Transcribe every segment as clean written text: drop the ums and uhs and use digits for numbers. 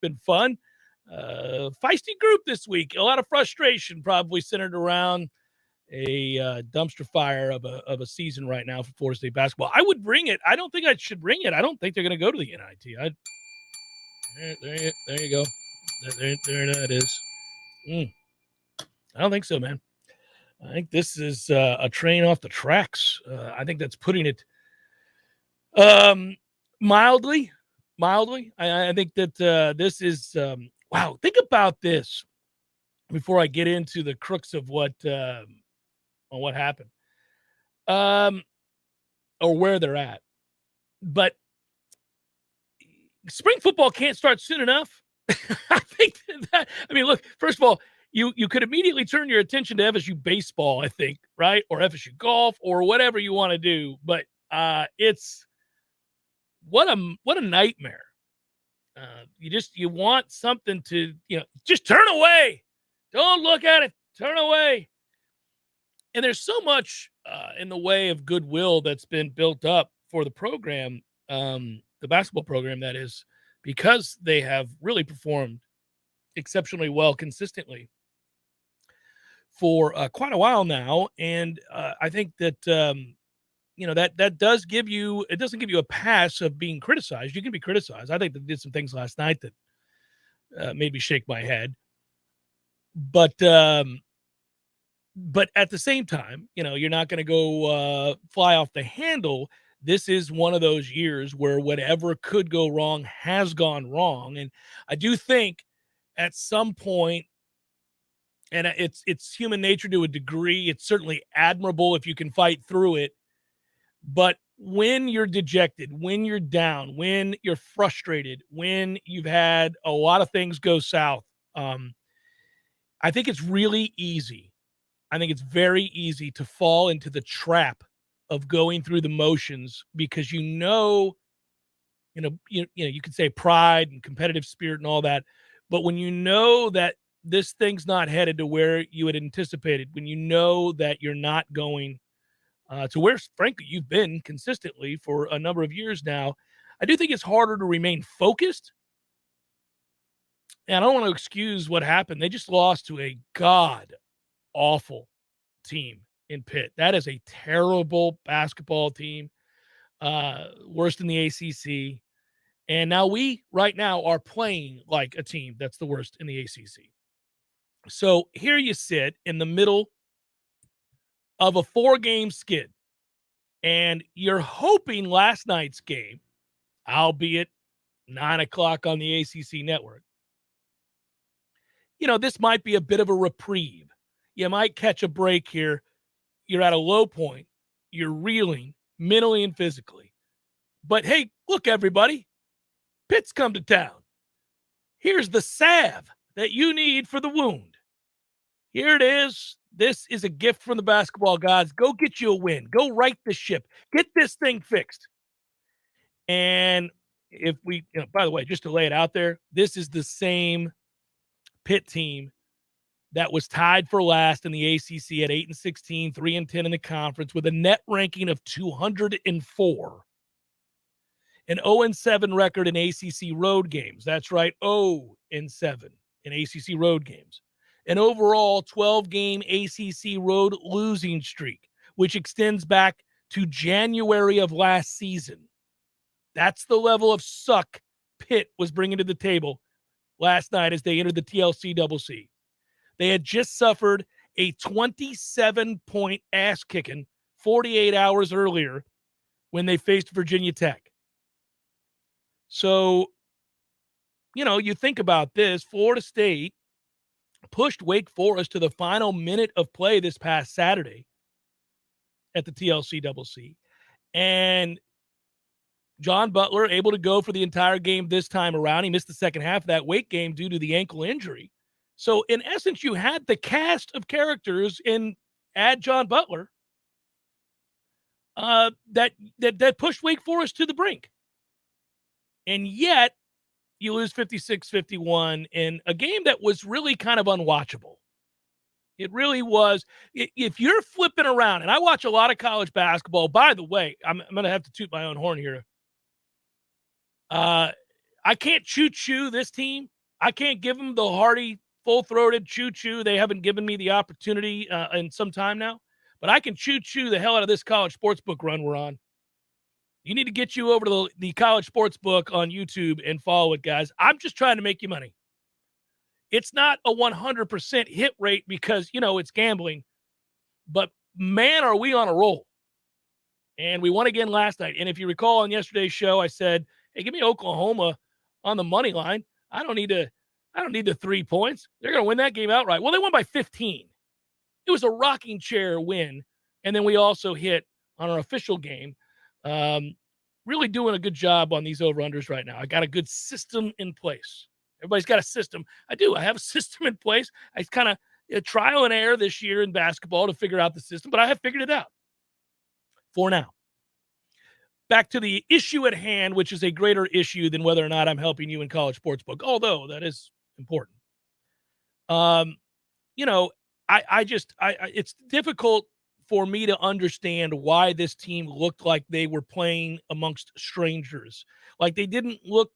been fun. Feisty group this week. A lot of frustration probably centered around a dumpster fire of a season right now for Florida State basketball. I would bring it. I don't think I should bring it. I don't think they're going to go to the NIT. There you go. There that is. I don't think so, man. I think this is a train off the tracks. I think that's putting it mildly. I think that this is wow. Think about this before I get into the crux of what happened, or where they're at. But spring football can't start soon enough. I think that. I mean, look. First of all, you could immediately turn your attention to FSU baseball, I think, right, or FSU golf, or whatever you want to do. But it's what a nightmare. You want something to just turn away. Don't look at it. Turn away. And there's so much in the way of goodwill that's been built up for the program, the basketball program, that is, because they have really performed exceptionally well consistently for quite a while now. And I think that, that does give you, it doesn't give you a pass of being criticized. You can be criticized. I think they did some things last night that made me shake my head. But at the same time, you're not going to go fly off the handle. This is one of those years where whatever could go wrong has gone wrong. And I do think at some point, and it's human nature to a degree, it's certainly admirable if you can fight through it. But when you're dejected, when you're down, when you're frustrated, when you've had a lot of things go south, I think it's really easy. I think it's very easy to fall into the trap of going through the motions because you could say pride and competitive spirit and all that, but when you know that this thing's not headed to where you had anticipated, when you know that you're not going to where, frankly, you've been consistently for a number of years now, I do think it's harder to remain focused. And I don't want to excuse what happened. They just lost to a god-awful team in Pitt. That is a terrible basketball team, worst in the ACC. And now we, right now, are playing like a team that's the worst in the ACC. So here you sit in the middle of a 4-game skid, and you're hoping last night's game, albeit 9 o'clock on the ACC network, this might be a bit of a reprieve. You might catch a break here. You're at a low point. You're reeling mentally and physically. But hey, look, everybody, Pitt's come to town. Here's the salve that you need for the wound. Here it is. This is a gift from the basketball gods. Go get you a win. Go right the ship. Get this thing fixed. And if we, by the way, just to lay it out there, this is the same Pitt team that was tied for last in the ACC at 8-16, 3-10 in the conference with a net ranking of 204. An 0-7 record in ACC road games. That's right, 0-7 in ACC road games. An overall 12-game ACC road losing streak, which extends back to January of last season. That's the level of suck Pitt was bringing to the table last night as they entered the TLC CCC. They had just suffered a 27-point ass-kicking 48 hours earlier when they faced Virginia Tech. So, you think about this. Florida State pushed Wake Forest to the final minute of play this past Saturday at the TLC CCC. And John Butler able to go for the entire game this time around. He missed the second half of that Wake game due to the ankle injury. So, in essence, you had the cast of characters in add John Butler that pushed Wake Forest to the brink. And yet, you lose 56-51 in a game that was really kind of unwatchable. It really was. If you're flipping around, and I watch a lot of college basketball, by the way, I'm going to have to toot my own horn here. I can't choo-choo this team. I can't give them the hearty, full-throated choo-choo. They haven't given me the opportunity in some time now. But I can choo-choo the hell out of this college sportsbook run we're on. You need to get you over to the college sportsbook on YouTube and follow it, guys. I'm just trying to make you money. It's not a 100% hit rate because, it's gambling. But, man, are we on a roll. And we won again last night. And if you recall on yesterday's show, I said, hey, give me Oklahoma on the money line. I don't need the 3 points. They're going to win that game outright. Well, they won by 15. It was a rocking chair win. And then we also hit on our official game. Really doing a good job on these over-unders right now. I got a good system in place. Everybody's got a system. I do. I have a system in place. I kind of trial and error this year in basketball to figure out the system, but I have figured it out for now. Back to the issue at hand, which is a greater issue than whether or not I'm helping you in college sportsbook, although that is important. It's difficult for me to understand why this team looked like they were playing amongst strangers. Like they didn't look,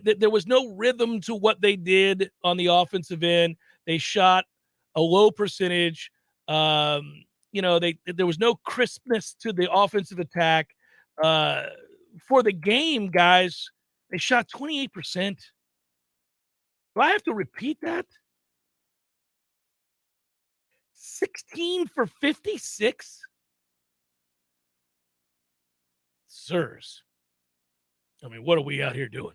there was no rhythm to what they did on the offensive end. They shot a low percentage. There was no crispness to the offensive attack. For the game, guys, they shot 28%. Do I have to repeat that? 16 for 56? Sirs. I mean, what are we out here doing?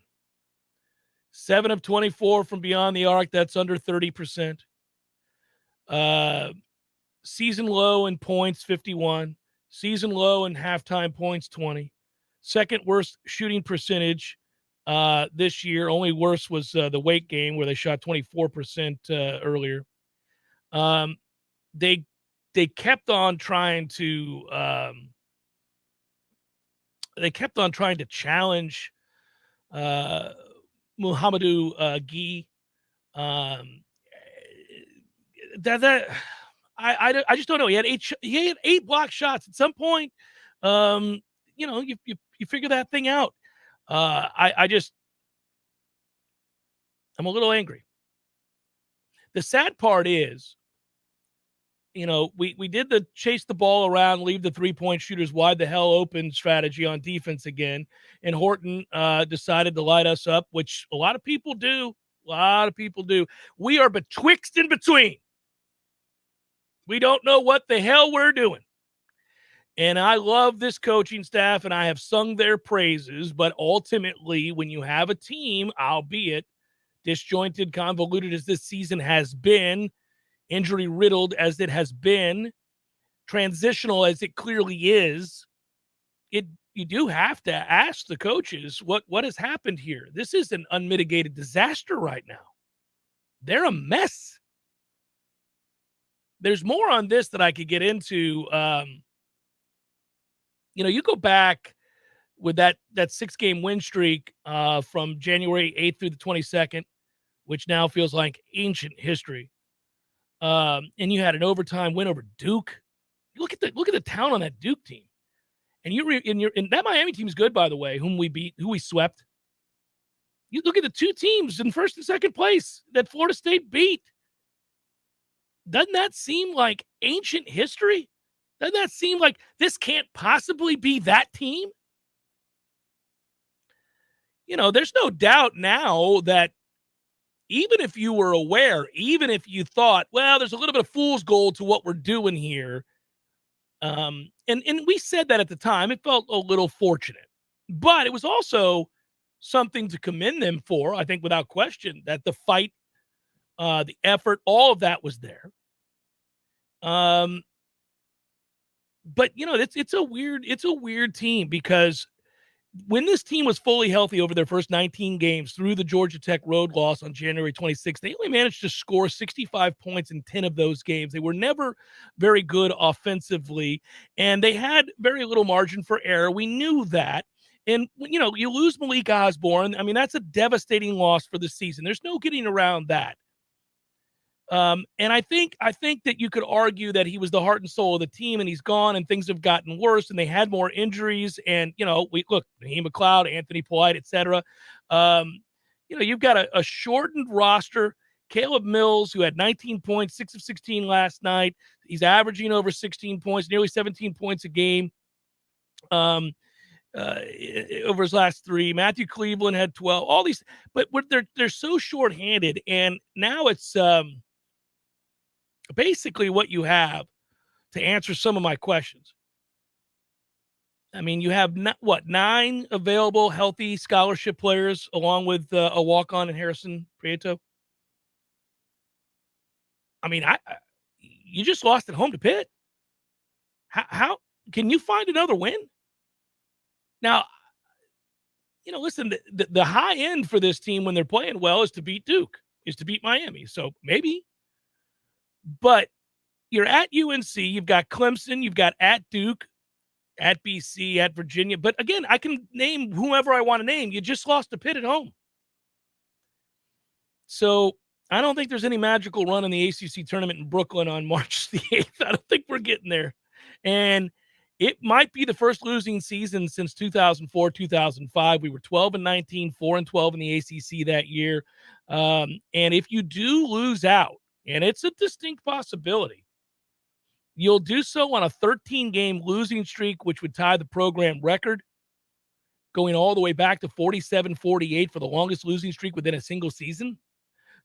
7 of 24 from beyond the arc. That's under 30%. Season low in points, 51. Season low in halftime points, 20. Second worst shooting percentage this year. Only worse was the Wake game where they shot 24% earlier. They kept on trying to challenge Muhammadu Gee. I just don't know. He had eight block shots at some point. You figure that thing out. I'm a little angry. The sad part is, we did the chase the ball around, leave the 3-point shooters wide the hell open strategy on defense again. And Horton decided to light us up, which a lot of people do. We are betwixt and between. We don't know what the hell we're doing. And I love this coaching staff, and I have sung their praises. But ultimately, when you have a team, albeit disjointed, convoluted as this season has been, injury-riddled as it has been, transitional as it clearly is, you do have to ask the coaches what has happened here. This is an unmitigated disaster right now. They're a mess. There's more on this that I could get into. You go back with that 6-game win streak from January 8th through the 22nd, which now feels like ancient history. And you had an overtime win over Duke. Look at the talent on that Duke team. And that Miami team's good, by the way, who we swept. You look at the two teams in first and second place that Florida State beat. Doesn't that seem like ancient history? Doesn't that seem like this can't possibly be that team? There's no doubt now that even if you were aware, even if you thought, well, there's a little bit of fool's gold to what we're doing here. And we said that at the time, it felt a little fortunate, but it was also something to commend them for, I think, without question, that the fight, the effort, all of that was there. But it's a weird team because when this team was fully healthy over their first 19 games through the Georgia Tech road loss on January 26th, they only managed to score 65 points in 10 of those games. They were never very good offensively, and they had very little margin for error. We knew that. And, you lose Malik Osborne. I mean, that's a devastating loss for the season. There's no getting around that. And I think that you could argue that he was the heart and soul of the team, and he's gone, and things have gotten worse, and they had more injuries. And Naheem McLeod, Anthony Polite, etc. you've got a shortened roster. Caleb Mills, who had 19 points, 6 of 16 last night. He's averaging over 16 points, nearly 17 points a game over his last 3. Matthew Cleveland had 12. All these, but they're so shorthanded, and now it's basically what you have to answer some of my questions. I mean, you have 9 available healthy scholarship players, along with a walk-on in Harrison Prieto. I mean, you just lost at home to Pitt. How can you find another win? Now, listen, the high end for this team when they're playing well is to beat Duke, is to beat Miami. So maybe, but you're at UNC, you've got Clemson, you've got at Duke, at BC, at Virginia. But again, I can name whoever I want to name. You just lost to Pitt at home. So I don't think there's any magical run in the ACC tournament in Brooklyn on March the 8th. I don't think we're getting there. And it might be the first losing season since 2004, 2005. We were 12-19, 4-12 in the ACC that year. And if you do lose out, and it's a distinct possibility, you'll do so on a 13-game losing streak, which would tie the program record, going all the way back to 47-48 for the longest losing streak within a single season.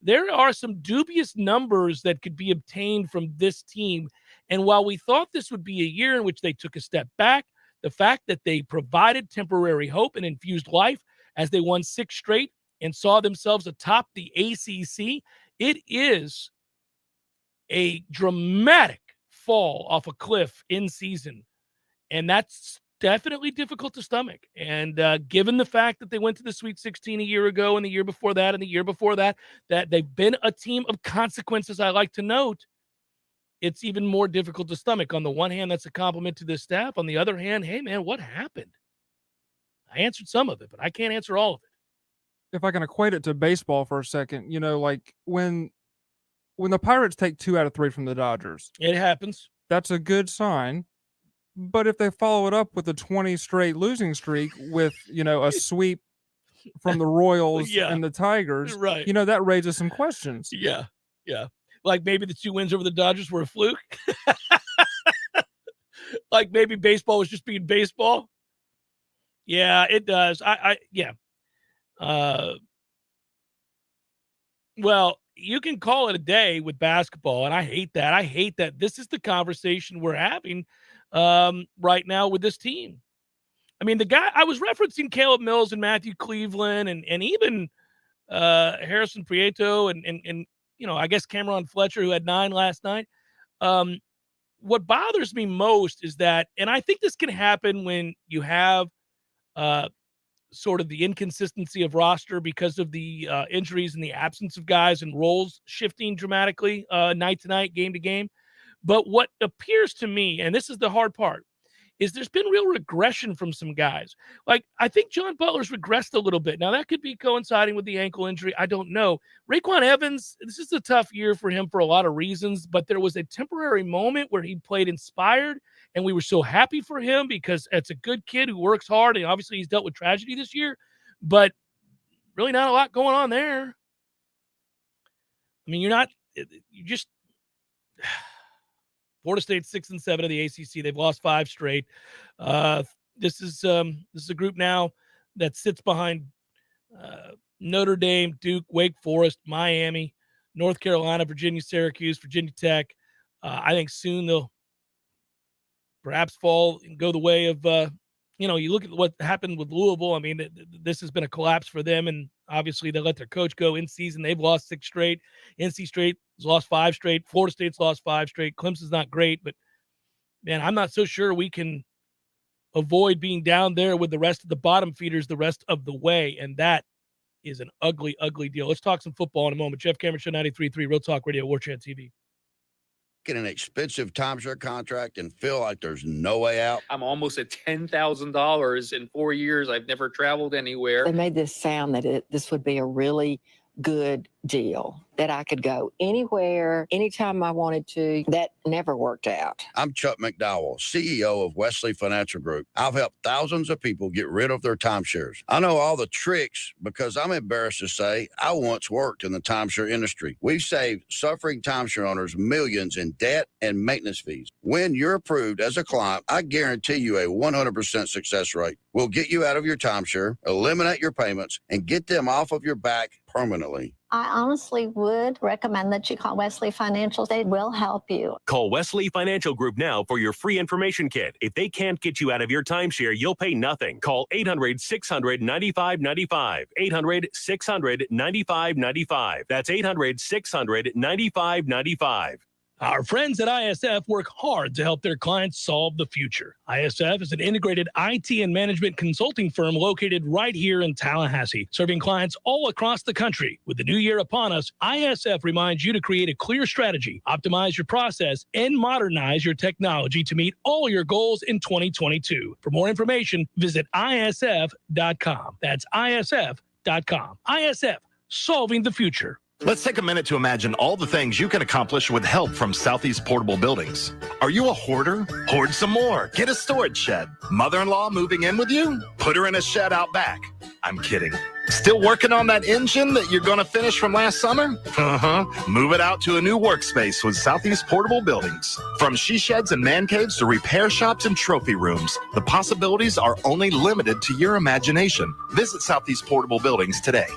There are some dubious numbers that could be obtained from this team. And while we thought this would be a year in which they took a step back, the fact that they provided temporary hope and infused life as they won 6 straight and saw themselves atop the ACC, it is a dramatic fall off a cliff in season. And that's definitely difficult to stomach. And given the fact that they went to the Sweet 16 a year ago and the year before that and the year before that, that they've been a team of consequences, I like to note, it's even more difficult to stomach. On the one hand, that's a compliment to this staff. On the other hand, hey, man, what happened? I answered some of it, but I can't answer all of it. If I can equate it to baseball for a second, like when the Pirates take 2 out of 3 from the Dodgers, it happens. That's a good sign. But if they follow it up with a 20 straight losing streak with, a sweep from the Royals and the Tigers, right. That raises some questions. Yeah. Like maybe the 2 wins over the Dodgers were a fluke. Like maybe baseball was just being baseball. Yeah, it does. Well, you can call it a day with basketball, and I hate that. I hate that this is the conversation we're having right now with this team. I mean, the guy I was referencing, Caleb Mills and Matthew Cleveland and even Harrison Prieto and I guess Cameron Fletcher, who had 9 last night. What bothers me most is that, and I think this can happen when you have sort of the inconsistency of roster because of the injuries and the absence of guys and roles shifting dramatically night to night, game to game. But what appears to me, and this is the hard part, is there's been real regression from some guys. Like, I think John Butler's regressed a little bit. Now, that could be coinciding with the ankle injury. I don't know. Raekwon Evans, this is a tough year for him for a lot of reasons, but there was a temporary moment where he played inspired, and we were so happy for him because it's a good kid who works hard, and obviously he's dealt with tragedy this year, but really not a lot going on there. I mean, you just Florida State 6-7 of the ACC. They've lost 5 straight. This is a group now that sits behind Notre Dame, Duke, Wake Forest, Miami, North Carolina, Virginia, Syracuse, Virginia Tech. I think soon they'll perhaps fall and go the way of you look at what happened with Louisville. I mean, this has been a collapse for them, and obviously they let their coach go in season. They've lost 6 straight. NC State has lost 5 straight. Florida State's lost 5 straight. Clemson's not great, but man, I'm not so sure we can avoid being down there with the rest of the bottom feeders the rest of the way, and that is an ugly, ugly deal. Let's talk some football in a moment. Jeff Cameron Show, 93.3 Real Talk Radio, Warchant TV. Get an expensive timeshare contract and feel like there's no way out. I'm almost at $10,000 in 4 years. I've never traveled anywhere. They made this sound that this would be a really good deal. that I could go anywhere, anytime I wanted to. That never worked out. I'm Chuck McDowell, CEO of Wesley Financial Group. I've helped thousands of people get rid of their timeshares. I know all the tricks because I'm embarrassed to say I once worked in the timeshare industry. We've saved suffering timeshare owners millions in debt and maintenance fees. When you're approved as a client, I guarantee you a 100% success rate. We'll get you out of your timeshare, eliminate your payments, and get them off of your back permanently. I honestly would recommend that you call Wesley Financial. They will help you. Call Wesley Financial Group now for your free information kit. If they can't get you out of your timeshare, you'll pay nothing. Call 800-600-9595. 800-600-9595. That's 800-600-9595. Our friends at ISF work hard to help their clients solve the future. ISF is an integrated IT and management consulting firm located right here in Tallahassee, serving clients all across the country. With the new year upon us, ISF reminds you to create a clear strategy, optimize your process, and modernize your technology to meet all your goals in 2022. For more information, visit ISF.com. That's ISF.com. ISF, solving the future. Let's take a minute to imagine all the things you can accomplish with help from Southeast Portable Buildings. Are you a hoarder? Hoard some more. Get a storage shed. Mother-in-law moving in with you? Put her in a shed out back. I'm kidding. Still working on that engine that you're going to finish from last summer? Move it out to a new workspace with Southeast Portable Buildings. From she sheds and man caves to repair shops and trophy rooms, the possibilities are only limited to your imagination. Visit Southeast Portable Buildings today.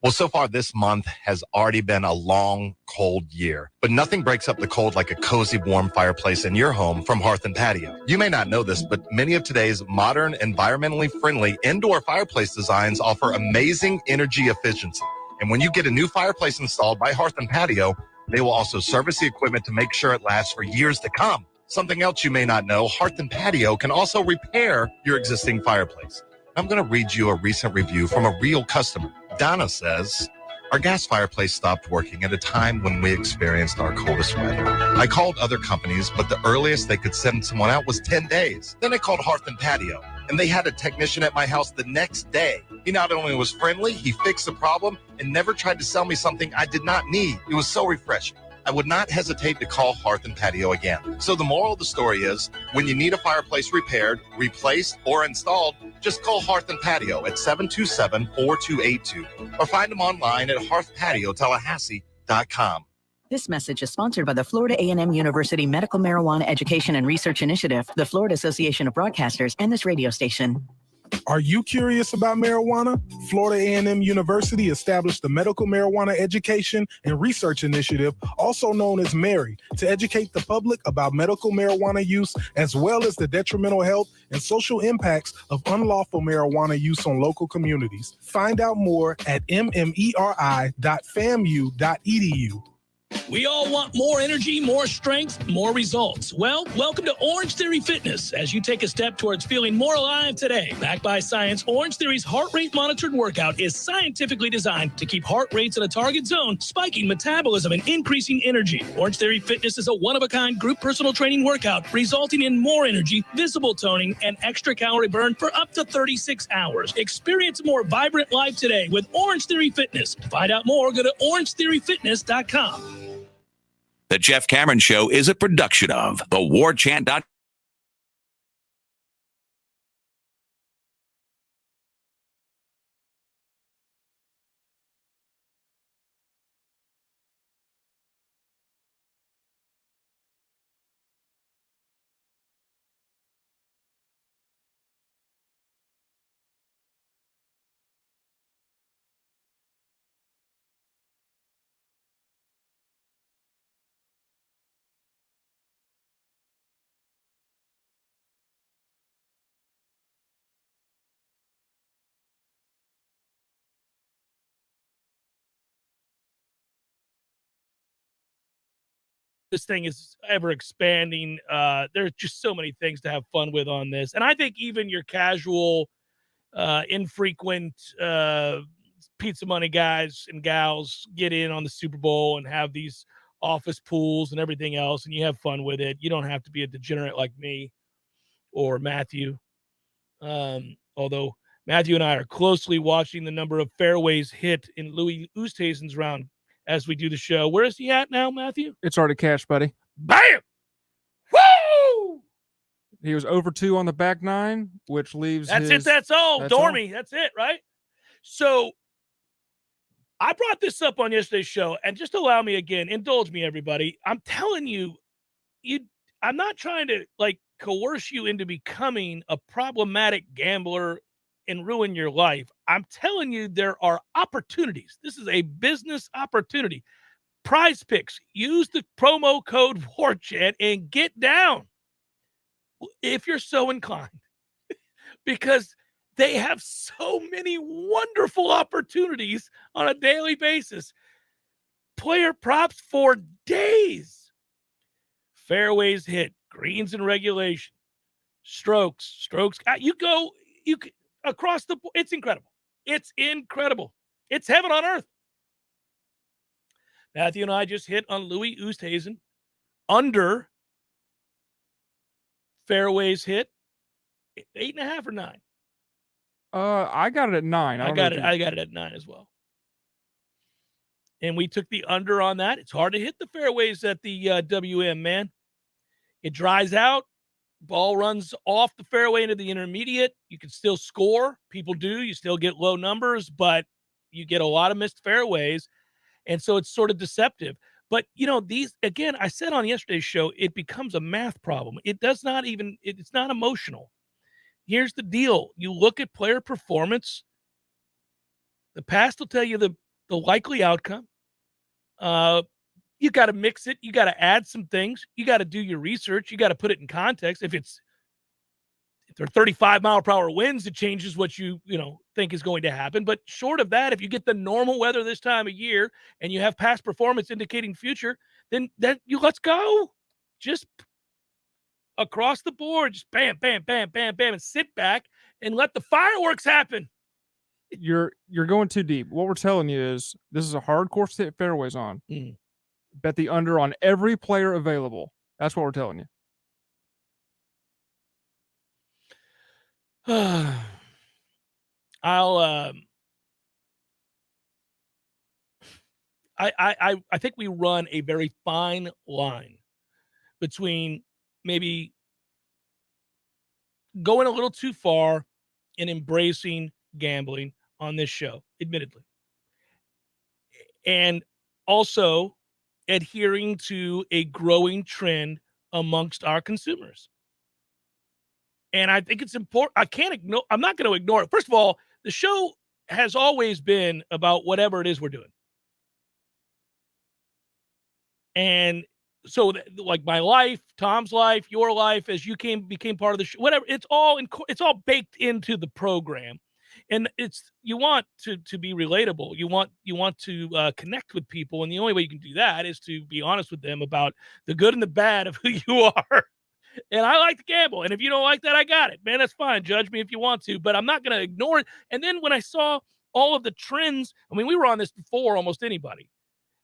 Well, so far this month has already been a long, cold year. But nothing breaks up the cold like a cozy, warm fireplace in your home from Hearth and Patio. You may not know this, but many of today's modern, environmentally friendly indoor fireplace designs offer amazing energy efficiency. And when you get a new fireplace installed by Hearth and Patio, they will also service the equipment to make sure it lasts for years to come. Something else you may not know, Hearth and Patio can also repair your existing fireplace. I'm going to read you a recent review from a real customer. Donna says, our gas fireplace stopped working at a time when we experienced our coldest weather. I called other companies, but the earliest they could send someone out was 10 days. Then I called Hearth and Patio, and they had a technician at my house the next day. He not only was friendly, he fixed the problem and never tried to sell me something I did not need. It was so refreshing. I would not hesitate to call Hearth and Patio again. So the moral of the story is, when you need a fireplace repaired, replaced, or installed, just call Hearth and Patio at 727-4282 or find them online at hearthpatiotallahassee.com. This message is sponsored by the Florida A&M University Medical Marijuana Education and Research Initiative, the Florida Association of Broadcasters, and this radio station. Are you curious about marijuana? Florida A&M University established the Medical Marijuana Education and Research Initiative, also known as MARY, to educate the public about medical marijuana use, as well as the detrimental health and social impacts of unlawful marijuana use on local communities. Find out more at mmeri.famu.edu. We all want more energy, more strength, more results. Well, welcome to Orange Theory Fitness as you take a step towards feeling more alive today. Backed by science, Orange Theory's heart rate monitored workout is scientifically designed to keep heart rates in a target zone, spiking metabolism and increasing energy. Orange Theory Fitness is a one-of-a-kind group personal training workout resulting in more energy, visible toning, and extra calorie burn for up to 36 hours. Experience a more vibrant life today with Orange Theory Fitness. To find out more, go to orangetheoryfitness.com. The Jeff Cameron Show is a production of the Warchant.com. This thing is ever expanding. There's just so many things to have fun with on this. And I think even your casual, infrequent pizza money guys and gals get in on the Super Bowl and have these office pools and everything else, and you have fun with it. You don't have to be a degenerate like me or Matthew. Although Matthew and I are closely watching the number of fairways hit in Louis Oosthuizen's round as we do the show. Where is he at now, Matthew? It's already cashed, buddy. Bam! Woo! He was over 2 on the back 9, which leaves That's all. Dormy. That's it, right? So I brought this up on yesterday's show, and just allow me again, indulge me, everybody. I'm telling you, I'm not trying to coerce you into becoming a problematic gambler and ruin your life. I'm telling you, there are opportunities. This is a business opportunity. Prize Picks. Use the promo code Warchant and get down if you're so inclined, because they have so many wonderful opportunities on a daily basis. Player props for days. Fairways hit, greens in regulation, strokes. You across the board. It's incredible. It's incredible. It's heaven on earth. Matthew and I just hit on Louis Oosthuizen under fairways hit 8.5 or 9. I got it at 9. I got it at 9 as well. And we took the under on that. It's hard to hit the fairways at the WM, man. It dries out. Ball runs off the fairway into the intermediate. You can still score. People do. You still get low numbers, but you get a lot of missed fairways. And so it's sort of deceptive. But, these, again, I said on yesterday's show, it becomes a math problem. It's not emotional. Here's the deal. You look at player performance. The past will tell you the likely outcome. You got to mix it. You got to add some things. You got to do your research. You got to put it in context. If they're 35-mile-per-hour winds, it changes what you think is going to happen. But short of that, if you get the normal weather this time of year and you have past performance indicating future, then let's go. Just across the board, just bam, bam, bam, bam, bam, and sit back and let the fireworks happen. You're going too deep. What we're telling you is this is a hard course to hit fairways on. Bet the under on every player available. That's what we're telling you. I think we run a very fine line between maybe going a little too far and embracing gambling on this show, admittedly, and also adhering to a growing trend amongst our consumers. And I think it's important. I'm not going to ignore it. First of all, the show has always been about whatever it is we're doing. And so like my life, Tom's life, your life, as you became part of the show, whatever, it's all baked into the program. And you want to be relatable. You want to connect with people. And the only way you can do that is to be honest with them about the good and the bad of who you are. And I like to gamble. And if you don't like that, I got it, man. That's fine. Judge me if you want to, but I'm not going to ignore it. And then when I saw all of the trends, we were on this before almost anybody.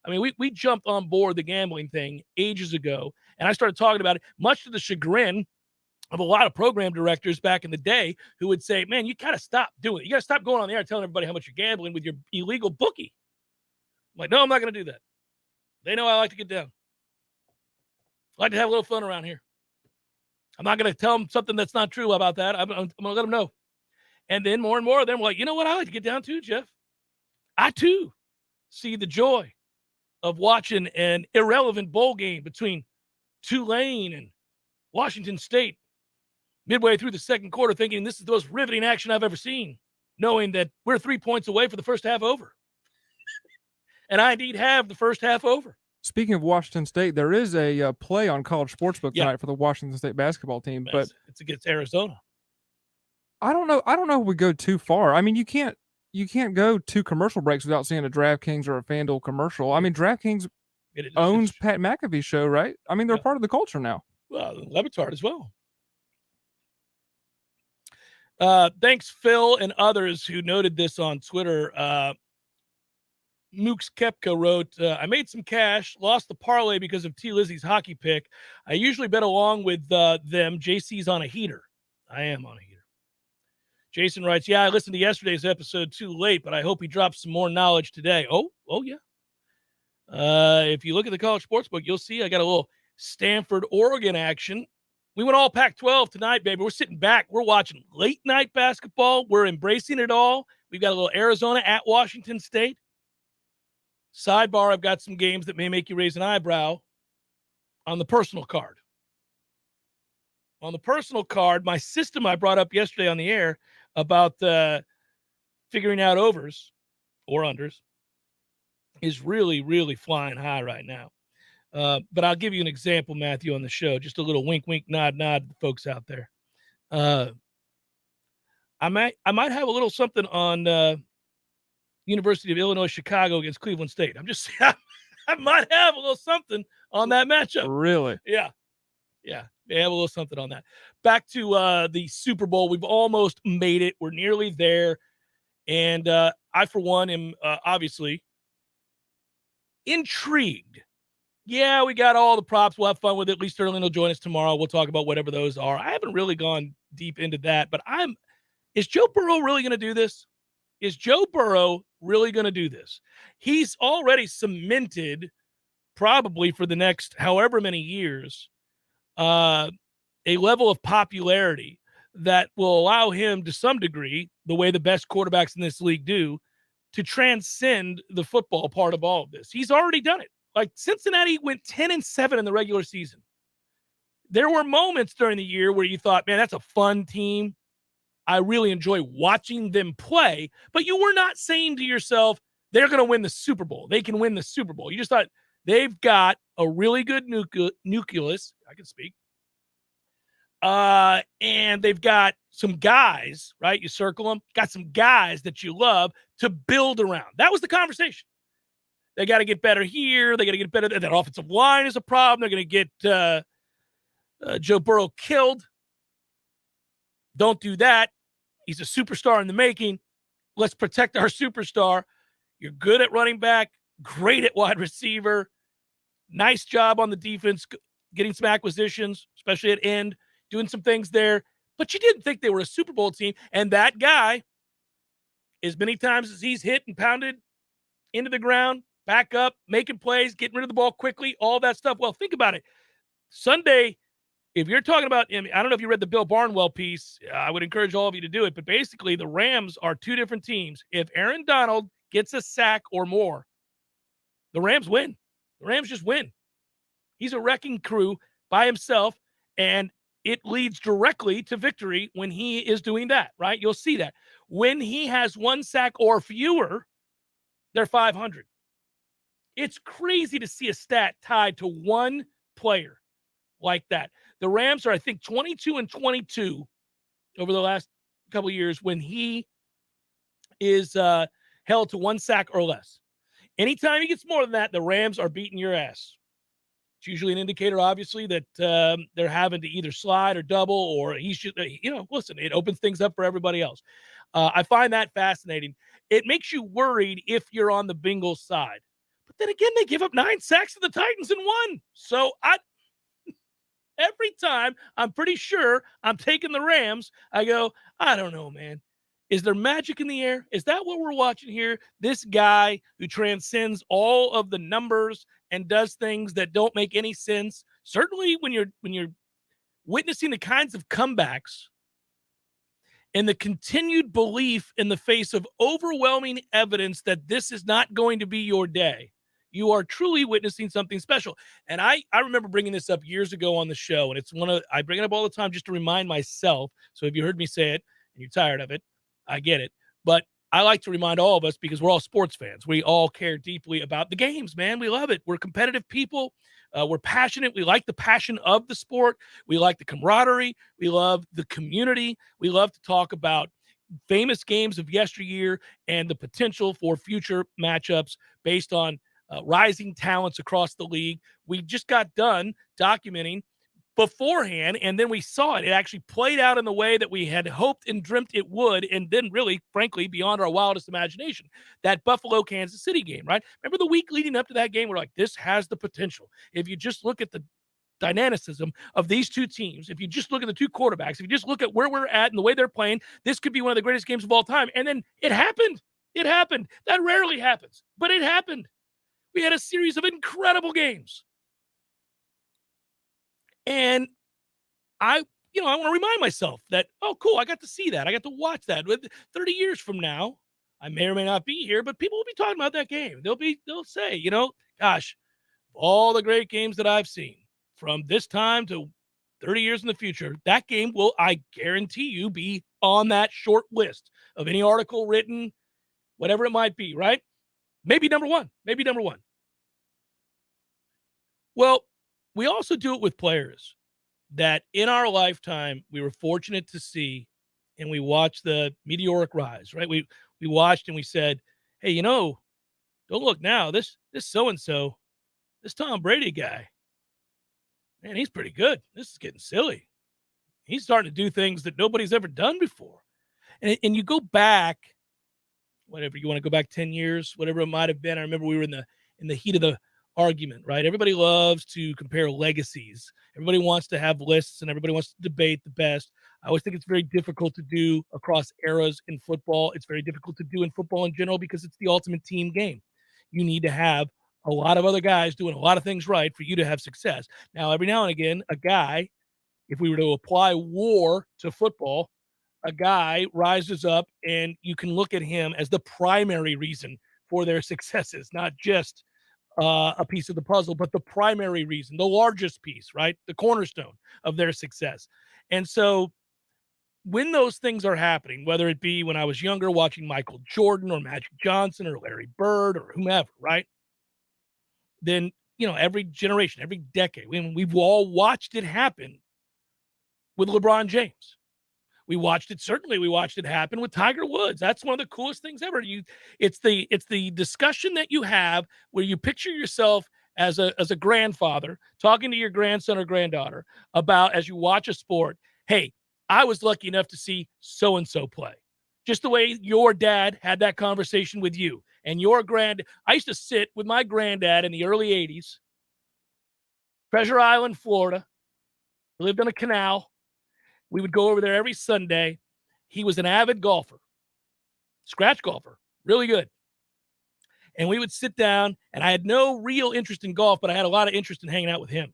We jumped on board the gambling thing ages ago, and I started talking about it, much to the chagrin of a lot of program directors back in the day who would say, man, you got to stop doing it. You got to stop going on the air telling everybody how much you're gambling with your illegal bookie. I'm like, no, I'm not going to do that. They know I like to get down. I like to have a little fun around here. I'm not going to tell them something that's not true about that. I'm going to let them know. And then more and more of them were like, you know what? I like to get down too, Jeff. I too see the joy of watching an irrelevant bowl game between Tulane and Washington State midway through the second quarter, thinking this is the most riveting action I've ever seen, knowing that we're 3 points away for the first half over. And I indeed have the first half over. Speaking of Washington State, there is a play on College Sportsbook tonight for the Washington State basketball team, but it's against Arizona. I don't know if we go too far. You can't go 2 commercial breaks without seeing a DraftKings or a FanDuel commercial. DraftKings owns Pat McAfee's show, right? They're part of the culture now. Well, Levitard as well. Thanks, Phil and others who noted this on Twitter. Mooks Kepka wrote, I made some cash, lost the parlay because of T. Lizzie's hockey pick. I usually bet along with them. JC's on a heater. I am on a heater. Jason writes, yeah, I listened to yesterday's episode too late, but I hope he drops some more knowledge today. Oh, yeah. If you look at the college sportsbook, you'll see I got a little Stanford, Oregon action. We went all Pac-12 tonight, baby. We're sitting back. We're watching late-night basketball. We're embracing it all. We've got a little Arizona at Washington State. Sidebar, I've got some games that may make you raise an eyebrow on the personal card. On the personal card, my system I brought up yesterday on the air about figuring out overs or unders is really, really flying high right now. But I'll give you an example, Matthew, on the show. Just a little wink, wink, nod, nod to the folks out there. I might have a little something on University of Illinois Chicago against Cleveland State. I'm just saying, I might have a little something on that matchup. Really? Yeah. They have a little something on that. Back to the Super Bowl. We've almost made it. We're nearly there. And I, for one, am obviously intrigued. Yeah, we got all the props. We'll have fun with it. At least Sterling will join us tomorrow. We'll talk about whatever those are. I haven't really gone deep into that, but is Joe Burrow really going to do this? Is Joe Burrow really going to do this? He's already cemented, probably for the next however many years, a level of popularity that will allow him to some degree, the way the best quarterbacks in this league do, to transcend the football part of all of this. He's already done it. Like Cincinnati went 10-7 in the regular season. There were moments during the year where you thought, man, that's a fun team. I really enjoy watching them play. But you were not saying to yourself, they're going to win the Super Bowl. They can win the Super Bowl. You just thought they've got a really good nucleus. I can speak. And they've got some guys, right? You circle them. Got some guys that you love to build around. That was the conversation. They got to get better here. They got to get better. That offensive line is a problem. They're going to get Joe Burrow killed. Don't do that. He's a superstar in the making. Let's protect our superstar. You're good at running back, great at wide receiver. Nice job on the defense, getting some acquisitions, especially at end, doing some things there. But you didn't think they were a Super Bowl team. And that guy, as many times as he's hit and pounded into the ground, back up, making plays, getting rid of the ball quickly, all that stuff. Well, think about it. Sunday, if you're talking about, I don't know if you read the Bill Barnwell piece, I would encourage all of you to do it. But basically, the Rams are two different teams. If Aaron Donald gets a sack or more, the Rams win. The Rams just win. He's a wrecking crew by himself, and it leads directly to victory when he is doing that, right? You'll see that. When he has one sack or fewer, they're 500. It's crazy to see a stat tied to one player like that. The Rams are, I think, 22-22 over the last couple of years when he is held to one sack or less. Anytime he gets more than that, the Rams are beating your ass. It's usually an indicator, obviously, that they're having to either slide or double, or he's just, listen, it opens things up for everybody else. I find that fascinating. It makes you worried if you're on the Bengals side. But then again, they give up 9 sacks to the Titans and won. So every time I'm pretty sure I'm taking the Rams, I go, I don't know, man. Is there magic in the air? Is that what we're watching here? This guy who transcends all of the numbers and does things that don't make any sense. Certainly when you're witnessing the kinds of comebacks and the continued belief in the face of overwhelming evidence that this is not going to be your day, you are truly witnessing something special. And I remember bringing this up years ago on the show, and I bring it up all the time just to remind myself. So if you heard me say it and you're tired of it, I get it. But I like to remind all of us because we're all sports fans. We all care deeply about the games, man. We love it. We're competitive people. We're passionate. We like the passion of the sport. We like the camaraderie. We love the community. We love to talk about famous games of yesteryear and the potential for future matchups based on rising talents across the league. We just got done documenting beforehand, and then we saw it. It actually played out in the way that we had hoped and dreamt it would, and then really, frankly, beyond our wildest imagination. That Buffalo-Kansas City game, right? Remember the week leading up to that game? We're like, this has the potential. If you just look at the dynamicism of these two teams, if you just look at the two quarterbacks, if you just look at where we're at and the way they're playing, this could be one of the greatest games of all time. And then it happened. It happened. That rarely happens, but it happened. We had a series of incredible games. And I want to remind myself that, oh, cool, I got to see that. I got to watch that. 30 years from now, I may or may not be here, but people will be talking about that game. They'll say, gosh, all the great games that I've seen from this time to 30 years in the future, that game will, I guarantee you, be on that short list of any article written, whatever it might be, right? Maybe number one. Well, we also do it with players that in our lifetime we were fortunate to see, and we watched the meteoric rise, right? We watched and we said, hey, don't look now. This so-and-so, this Tom Brady guy, man, he's pretty good. This is getting silly. He's starting to do things that nobody's ever done before. And you go back, whatever, you want to go back 10 years, whatever it might have been. I remember we were in the heat of the argument, right? Everybody loves to compare legacies. Everybody wants to have lists and everybody wants to debate the best. I always think it's very difficult to do across eras in football. It's very difficult to do in football in general because it's the ultimate team game. You need to have a lot of other guys doing a lot of things right for you to have success. Now, every now and again, a guy, if we were to apply war to football, a guy rises up and you can look at him as the primary reason for their successes, not just a piece of the puzzle, but the primary reason, the largest piece, right? The cornerstone of their success. And so when those things are happening, whether it be when I was younger watching Michael Jordan or Magic Johnson or Larry Bird or whomever, right? Then, every generation, every decade, we've all watched it happen with LeBron James. We watched it happen with Tiger Woods. That's one of the coolest things ever. It's the discussion that you have where you picture yourself as a grandfather talking to your grandson or granddaughter about, as you watch a sport, hey, I was lucky enough to see so-and-so play. Just the way your dad had that conversation with you. And I used to sit with my granddad in the early 80s, Treasure Island, Florida. We lived on a canal. We would go over there every Sunday. He was an avid golfer, scratch golfer, really good. And we would sit down, and I had no real interest in golf, but I had a lot of interest in hanging out with him.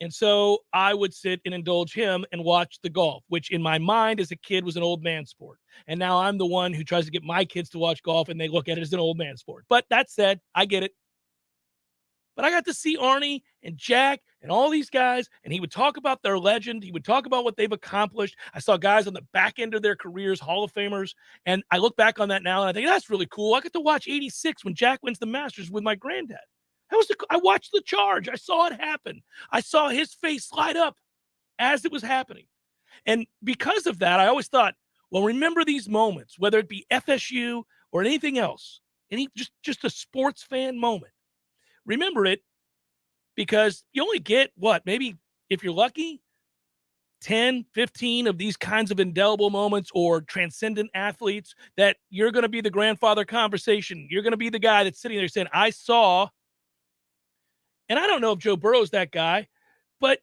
And so I would sit and indulge him and watch the golf, which in my mind as a kid was an old man sport. And now I'm the one who tries to get my kids to watch golf, and they look at it as an old man sport. But that said, I get it. But I got to see Arnie and Jack and all these guys, and he would talk about their legend. He would talk about what they've accomplished. I saw guys on the back end of their careers, Hall of Famers, and I look back on that now, and I think that's really cool. I got to watch 86 when Jack wins the Masters with my granddad. I watched the charge. I saw it happen. I saw his face light up as it was happening. And because of that, I always thought, well, remember these moments, whether it be FSU or anything else, just a sports fan moment. Remember it because you only get maybe if you're lucky, 10, 15 of these kinds of indelible moments or transcendent athletes that you're going to be the grandfather conversation. You're going to be the guy that's sitting there saying, I saw. And I don't know if Joe Burrow's that guy, but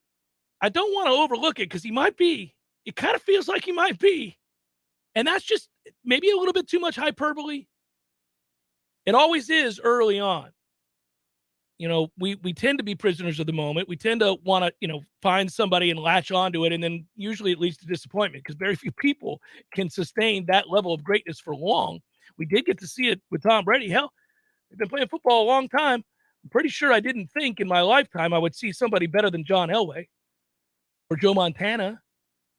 I don't want to overlook it because he might be. It kind of feels like he might be. And that's just maybe a little bit too much hyperbole. It always is early on. We tend to be prisoners of the moment. We tend to want to, find somebody and latch onto it. And then usually it leads to disappointment because very few people can sustain that level of greatness for long. We did get to see it with Tom Brady. Hell, they've been playing football a long time. I'm pretty sure I didn't think in my lifetime I would see somebody better than John Elway or Joe Montana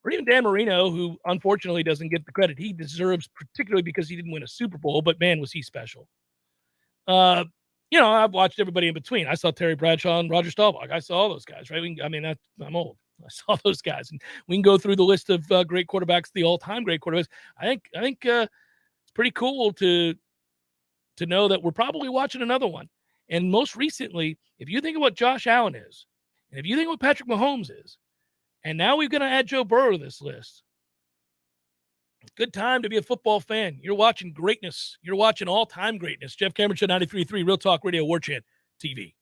or even Dan Marino, who unfortunately doesn't get the credit he deserves, particularly because he didn't win a Super Bowl, but man, was he special. I've watched everybody in between. I saw Terry Bradshaw and Roger Staubach. I saw all those guys, right? I'm old. I saw those guys. And we can go through the list of great quarterbacks, the all-time great quarterbacks. I think it's pretty cool to know that we're probably watching another one. And most recently, if you think of what Josh Allen is, and if you think of what Patrick Mahomes is, and now we're going to add Joe Burrow to this list, good time to be a football fan. You're watching greatness. You're watching all-time greatness. Jeff Cameron Show 93.3, Real Talk Radio, Warchant TV.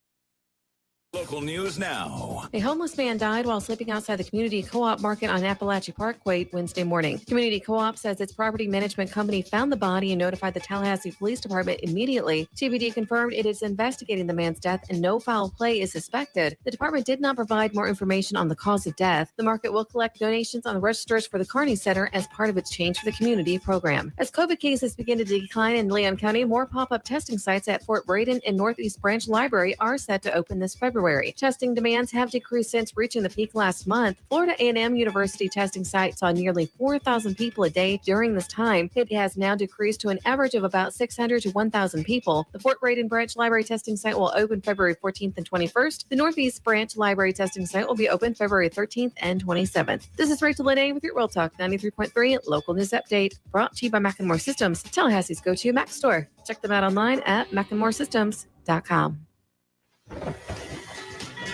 Local news now. A homeless man died while sleeping outside the community co-op market on Appalachia Parkway Wednesday morning. Community Co-op says its property management company found the body and notified the Tallahassee Police Department immediately. TBD confirmed it is investigating the man's death and no foul play is suspected. The department did not provide more information on the cause of death. The market will collect donations on the registers for the Kearney Center as part of its Change for the Community program. As COVID cases begin to decline in Leon County, more pop-up testing sites at Fort Braden and Northeast Branch Library are set to open this February. Testing demands have decreased since reaching the peak last month. Florida A&M University testing site saw nearly 4,000 people a day during this time. It has now decreased to an average of about 600 to 1,000 people. The Fort Braden Branch Library testing site will open February 14th and 21st. The Northeast Branch Library testing site will be open February 13th and 27th. This is Rachel Lene with your Real Talk 93.3 local news update, brought to you by Macklemore Systems, Tallahassee's go-to Mac store. Check them out online at macklemoresystems.com.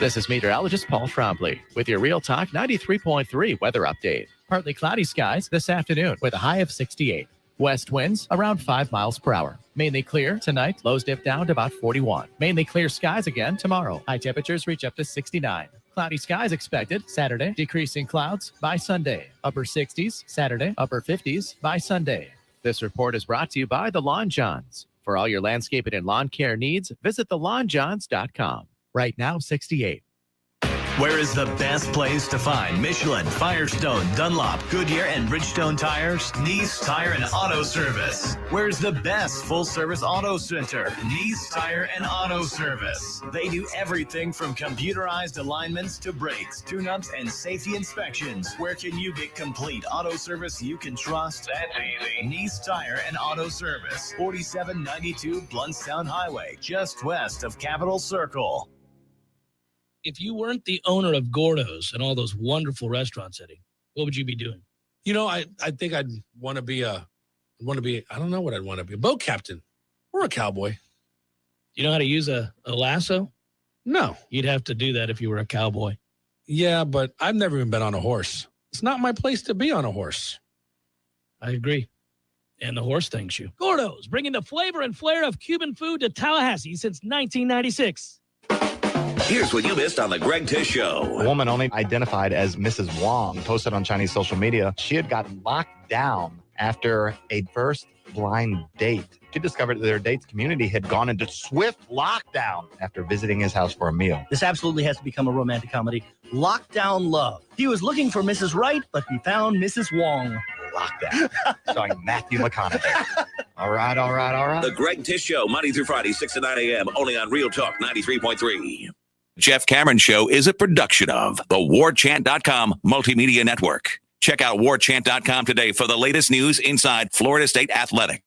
This is meteorologist Paul Trombley with your Real Talk 93.3 weather update. Partly cloudy skies this afternoon with a high of 68. West winds around 5 miles per hour. Mainly clear tonight, lows dip down to about 41. Mainly clear skies again tomorrow. High temperatures reach up to 69. Cloudy skies expected Saturday, decreasing clouds by Sunday. Upper 60s Saturday, upper 50s by Sunday. This report is brought to you by the Lawn Johns. For all your landscaping and lawn care needs, visit thelawnjohns.com. Right now, 68. Where is the best place to find Michelin, Firestone, Dunlop, Goodyear, and Bridgestone tires? Nice Tire and Auto Service. Where's the best full-service auto center? Nice Tire and Auto Service. They do everything from computerized alignments to brakes, tune-ups, and safety inspections. Where can you get complete auto service you can trust? That's easy. Nice Tire and Auto Service. 4792 Bluntstown Highway, just west of Capitol Circle. If you weren't the owner of Gordo's and all those wonderful restaurants, Eddie, what would you be doing? You know, I think I'd want to be I don't know what I'd want to be, a boat captain or a cowboy. You know how to use a lasso? No. You'd have to do that if you were a cowboy. Yeah, but I've never even been on a horse. It's not my place to be on a horse. I agree. And the horse thanks you. Gordo's, bringing the flavor and flair of Cuban food to Tallahassee since 1996. Here's what you missed on the Greg Tish Show. A woman only identified as Mrs. Wong posted on Chinese social media she had gotten locked down after a first blind date. She discovered that their date's community had gone into swift lockdown after visiting his house for a meal. This absolutely has to become a romantic comedy. Lockdown Love. He was looking for Mrs. Right, but he found Mrs. Wong. Lockdown. Starring Matthew McConaughey. All right. The Greg Tish Show, Monday through Friday, 6 to 9 a.m., only on Real Talk 93.3. Jeff Cameron Show is a production of the Warchant.com Multimedia Network. Check out Warchant.com today for the latest news inside Florida State Athletics.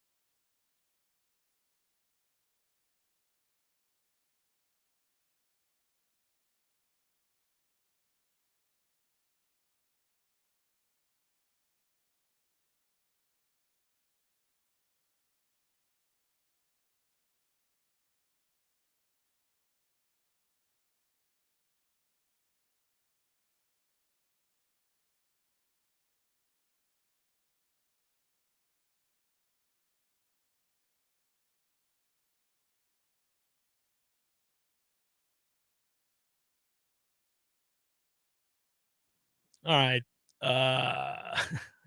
All right. I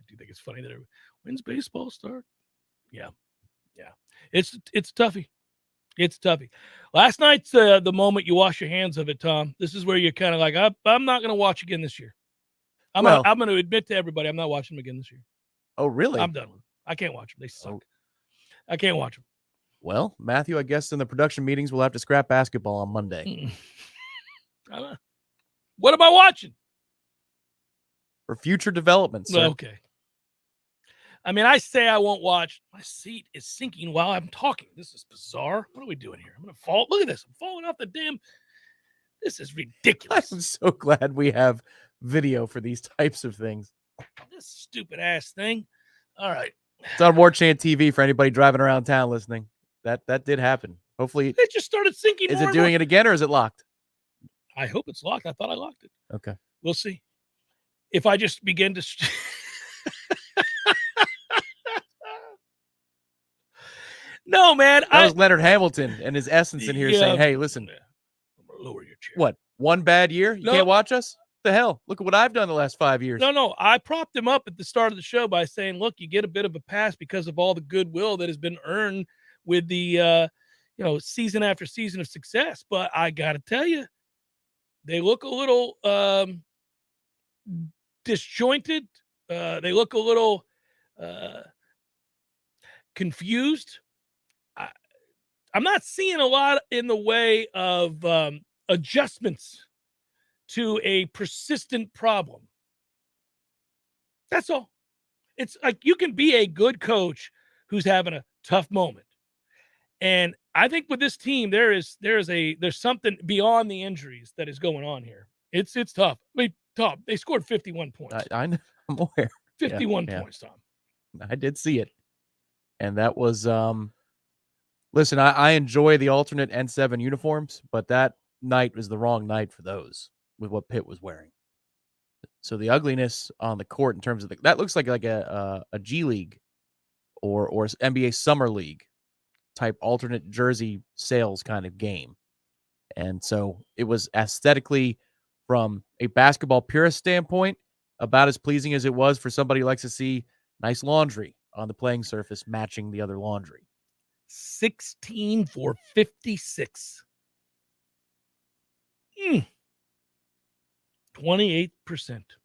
do think it's funny that when's baseball start? Yeah. It's toughy. It's toughy. Last night's the moment you wash your hands of it, Tom. This is where you're kind of like, I'm not going to watch again this year. I'm going to admit to everybody I'm not watching them again this year. Oh, really? I'm done with them. I can't watch them. They suck. I can't watch them. Well, Matthew, I guess in the production meetings we'll have to scrap basketball on Monday. What am I watching? For future developments, sir. Okay. I mean, I say I won't watch. My seat is sinking while I'm talking. This is bizarre. What are we doing here? I'm going to fall. Look at this. I'm falling off the damn. This is ridiculous. I'm so glad we have video for these types of things. This stupid ass thing. All right. It's on Warchant TV for anybody driving around town listening. That did happen. Hopefully. It just started sinking. Is it doing it again or is it locked? I hope it's locked. I thought I locked it. Okay. We'll see. If I just begin to. No, man. That was Leonard Hamilton and his essence in here saying, hey, listen. I'm going to lower your your chair. What? One bad year? You can't watch us? The hell? Look at what I've done the last 5 years. No. I propped him up at the start of the show by saying, look, you get a bit of a pass because of all the goodwill that has been earned with the, season after season of success. But I got to tell you, they look a little disjointed. They look a little confused. I'm not seeing a lot in the way of adjustments to a persistent problem. That's all. It's like you can be a good coach who's having a tough moment. And I think with this team, there's something beyond the injuries that is going on here. It's tough. I mean, Tom, they scored 51 points. I'm aware. 51 points, Tom. I did see it. And that was listen, I enjoy the alternate N7 uniforms, but that night was the wrong night for those with what Pitt was wearing. So the ugliness on the court in terms of that looks like a G League or NBA Summer League type alternate jersey sales kind of game. And so it was aesthetically, from a basketball purist standpoint, about as pleasing as it was for somebody who likes to see nice laundry on the playing surface matching the other laundry. 16 for 56. 28%.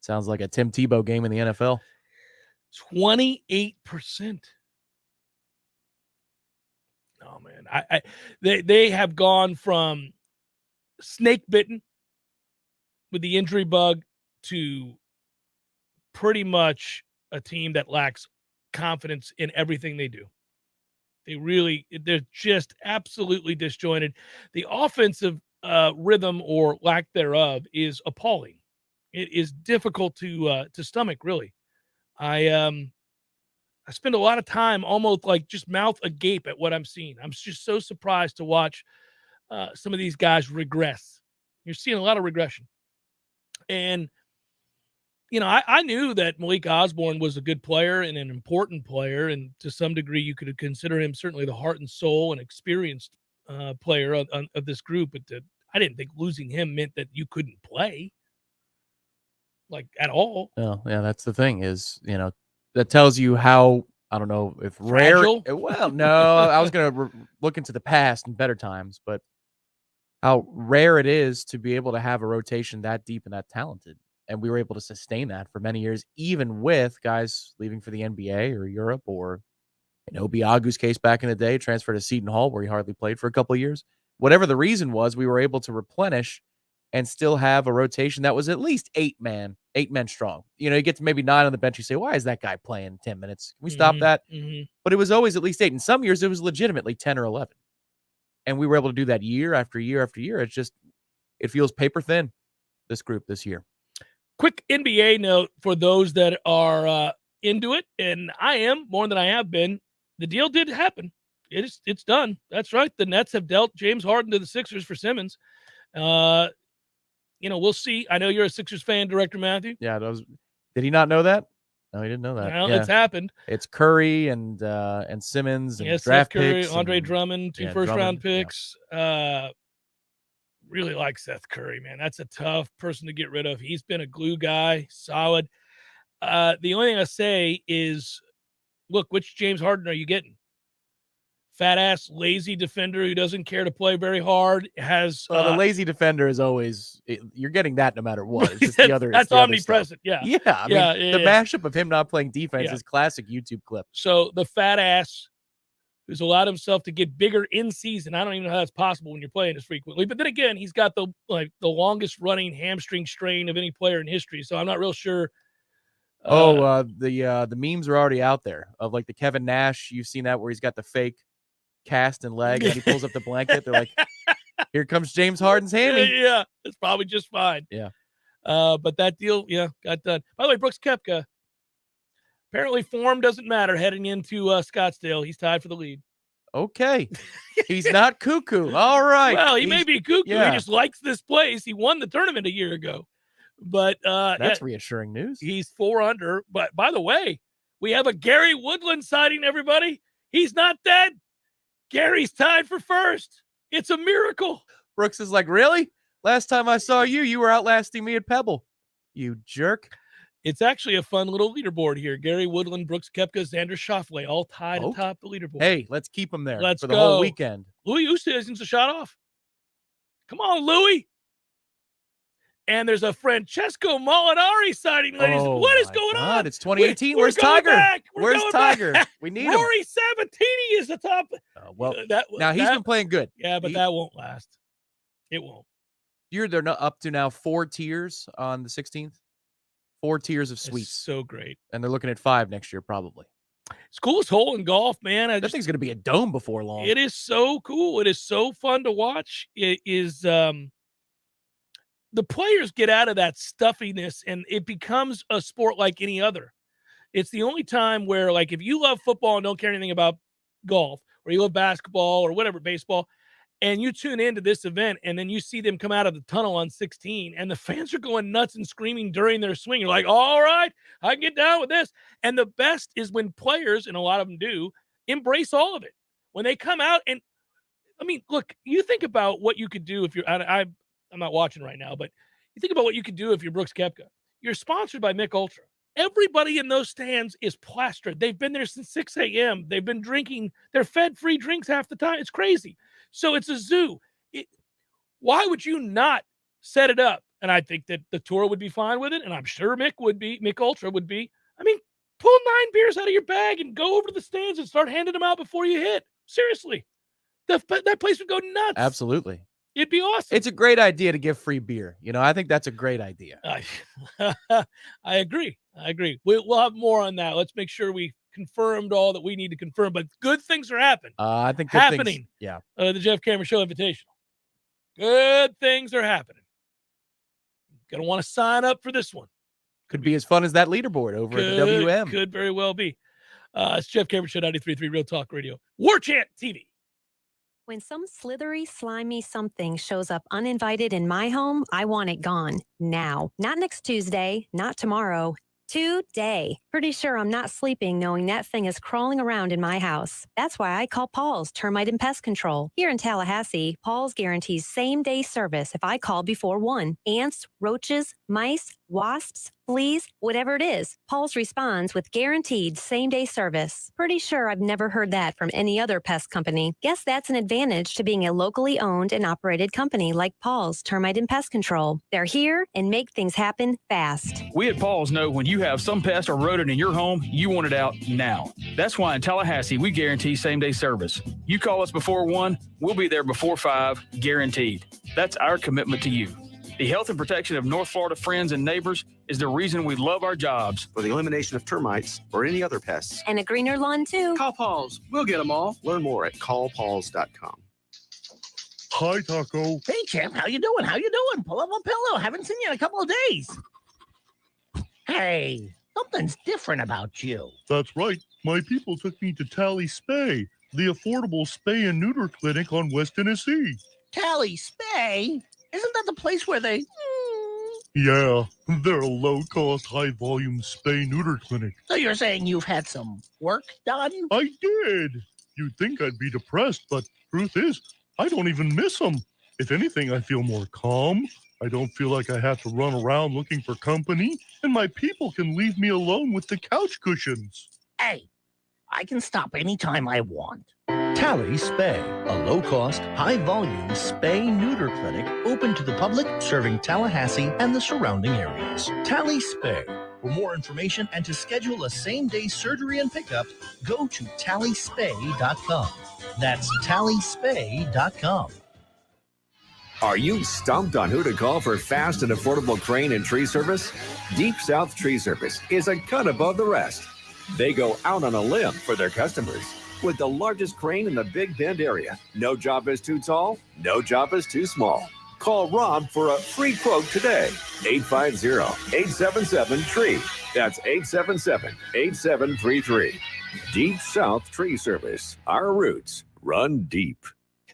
Sounds like a Tim Tebow game in the NFL. 28%. Oh man, they have gone from snake bitten with the injury bug to pretty much a team that lacks confidence in everything they do. They're just absolutely disjointed. The offensive rhythm or lack thereof is appalling. It is difficult to stomach, really. I spend a lot of time almost like just mouth agape at what I'm seeing. I'm just so surprised to watch some of these guys regress. You're seeing a lot of regression. And, I knew that Malik Osborne was a good player and an important player. And to some degree, you could consider him certainly the heart and soul and experienced player of this group. But I didn't think losing him meant that you couldn't play, like, at all. Oh, yeah, that's the thing is, that tells you how, I don't know if fragile? rare. Well, no, I was going to look into the past and better times, but how rare it is to be able to have a rotation that deep and that talented. And we were able to sustain that for many years, even with guys leaving for the NBA or Europe, or in Obiagu's case back in the day, transferred to Seton Hall where he hardly played for a couple of years. Whatever the reason was, we were able to replenish and still have a rotation that was at least 8 men strong. You get to maybe 9 on the bench. You say, why is that guy playing 10 minutes? Can we stop that? Mm-hmm. But it was always at least 8. In some years, it was legitimately 10 or 11. And we were able to do that year after year after year. It feels paper thin, this group this year. Quick NBA note for those that are into it, and I am more than I have been. The deal did happen. It's done. That's right. The Nets have dealt James Harden to the Sixers for Simmons. We'll see. I know you're a Sixers fan, Director Matthew. Yeah, did he not know that? No, he didn't know that. Well, yeah. It's happened. It's Curry and Simmons and draft Seth Curry, picks. Andre and, Drummond, 2 first-round picks. Yeah. Really like Seth Curry, man. That's a tough person to get rid of. He's been a glue guy, solid. The only thing I say is, look, which James Harden are you getting? Fat-ass, lazy defender who doesn't care to play very hard. Has the lazy defender is always you're getting that no matter what. It's just the other. That's the other omnipresent. Stuff. Yeah. I mean, the mashup of him not playing defense is classic YouTube clip. So the fat-ass who's allowed himself to get bigger in season. I don't even know how that's possible when you're playing as frequently. But then again, he's got the longest running hamstring strain of any player in history. So I'm not real sure. The memes are already out there of like the Kevin Nash. You've seen that where he's got the fake cast and leg and he pulls up the blanket. They're like, here comes James Harden's hammy. Yeah, it's probably just fine. Yeah. But that deal, got done. By the way, Brooks Koepka, apparently form doesn't matter heading into Scottsdale. He's tied for the lead. Okay. He's not cuckoo. All right. Well, he may be cuckoo. Yeah. He just likes this place. He won the tournament a year ago. But that's reassuring news. He's 4 under. But by the way, we have a Gary Woodland sighting, everybody. He's not dead. Gary's tied for first. It's a miracle. Brooks is like, really? Last time I saw you, you were outlasting me at Pebble. You jerk. It's actually a fun little leaderboard here. Gary Woodland, Brooks Koepka, Xander Schauffele, all tied atop the leaderboard. Hey, let's keep them there Let's for the go. whole weekend. Louis Oosthuizen's a shot off. Come on, Louis. And there's a Francesco Molinari sighting, ladies. Oh What is my going God, on? it's 2018. We're Where's going Tiger? back. We're Where's going Tiger? back. We need him. Rory Sabatini is the top. Well, now he's been playing good. Yeah, but that won't last. It won't. They're up to now 4 tiers on the 16th. 4 tiers of It's suites. so great. And they're looking at 5 next year, probably. It's coolest hole in golf, man. That thing's going to be a dome before long. It is so cool. It is so fun to watch. It is the players get out of that stuffiness and it becomes a sport like any other. It's the only time where, like, if you love football and don't care anything about golf, or you love basketball or whatever, baseball, and you tune into this event and then you see them come out of the tunnel on 16 and the fans are going nuts and screaming during their swing. You're like, all right, I can get down with this. And the best is when players, and a lot of them do, embrace all of it. When they come out and, I mean, look, you think about what you could do if you're, I'm not watching right now, but you think about what you could do if you're Brooks Koepka. You're sponsored by Mick Ultra. Everybody in those stands is plastered. They've been there since 6 a.m. They've been drinking. They're fed free drinks half the time. It's crazy. So it's a zoo. Why would you not set it up? And I think that the tour would be fine with it, and I'm sure Mick would be. Mick Ultra would be. I mean, pull 9 beers out of your bag and go over to the stands and start handing them out before you hit. Seriously. That place would go nuts. Absolutely. It'd be awesome. It's a great idea to give free beer. I think that's a great idea. I agree. We'll have more on that. Let's make sure we confirmed all that we need to confirm. But good things are happening. I think happening. Yeah. The Jeff Cameron Show Invitational. Good things are happening. Gonna want to sign up for this one. Could be as fun as that leaderboard over at the WM. Could very well be. It's Jeff Cameron Show 93.3 Real Talk Radio. Warchant TV. When some slithery, slimy something shows up uninvited in my home, I want it gone now. Not next Tuesday, not tomorrow. Today. Pretty sure I'm not sleeping knowing that thing is crawling around in my house. That's why I call Paul's Termite and Pest Control. Here in Tallahassee, Paul's guarantees same-day service if I call before 1. Ants, roaches, mice, wasps, fleas, whatever it is, Paul's responds with guaranteed same-day service. Pretty sure I've never heard that from any other pest company. Guess that's an advantage to being a locally owned and operated company like Paul's Termite and Pest Control. They're here and make things happen fast. We at Paul's know when you have some pest or rodent in your home, you want it out now. That's why in Tallahassee, we guarantee same-day service. You call us before 1, we'll be there before 5, guaranteed. That's our commitment to you. The health and protection of North Florida friends and neighbors is the reason we love our jobs. For the elimination of termites or any other pests. And a greener lawn, too. Call Paul's. We'll get them all. Learn more at callpauls.com. Hi, Taco. Hey, champ. How you doing? Pull up a pillow. Haven't seen you in a couple of days. Hey, something's different about you. That's right. My people took me to Tally Spay, the affordable spay and neuter clinic on West Tennessee. Tally Spay? Isn't that the place where they... Yeah, they're a low-cost, high-volume spay-neuter clinic. So you're saying you've had some work done? I did. You'd think I'd be depressed, but truth is, I don't even miss them. If anything, I feel more calm. I don't feel like I have to run around looking for company, and my people can leave me alone with the couch cushions. Hey, I can stop anytime I want. Tally Spay, a low-cost, high-volume spay-neuter clinic open to the public, serving Tallahassee and the surrounding areas. Tally Spay. For more information and to schedule a same-day surgery and pickup, go to tallyspay.com. That's tallyspay.com. Are you stumped on who to call for fast and affordable crane and tree service? Deep South Tree Service is a cut above the rest. They go out on a limb for their customers. With the largest crane in the Big Bend area, no job is too tall, no job is too small. Call Rob for a free quote today. 850-877-TREE. That's 877-8733. Deep South Tree Service. Our roots run deep.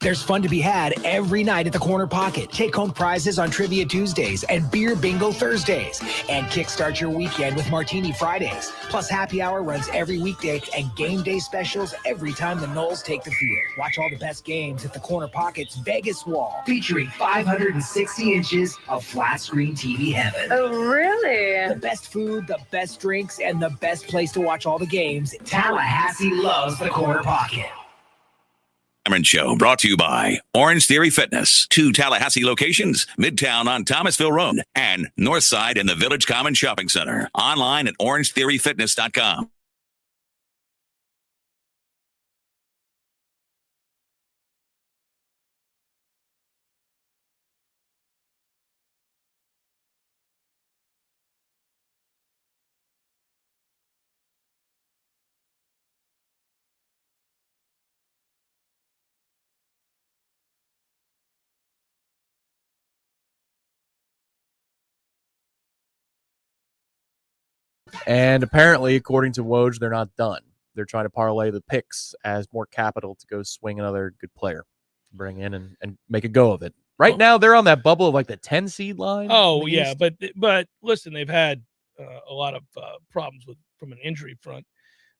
There's fun to be had every night at the Corner Pocket. Take home prizes on Trivia Tuesdays and Beer Bingo Thursdays. And kickstart your weekend with Martini Fridays. Plus, happy hour runs every weekday and game day specials every time the Noles take the field. Watch all the best games at the Corner Pocket's Vegas Wall, featuring 560 inches of flat screen TV heaven. Oh, really? The best food, the best drinks, and the best place to watch all the games. Tallahassee loves the Corner Pocket. Cameron Show brought to you by Orange Theory Fitness. 2 Tallahassee locations, Midtown on Thomasville Road and Northside in the Village Common Shopping Center. Online at orangetheoryfitness.com. And apparently, according to Woj, they're not done. They're trying to parlay the picks as more capital to go swing another good player, bring in and make a go of it. Right now, they're on that bubble of like the 10 seed line. Oh yeah, but listen, they've had a lot of problems from an injury front.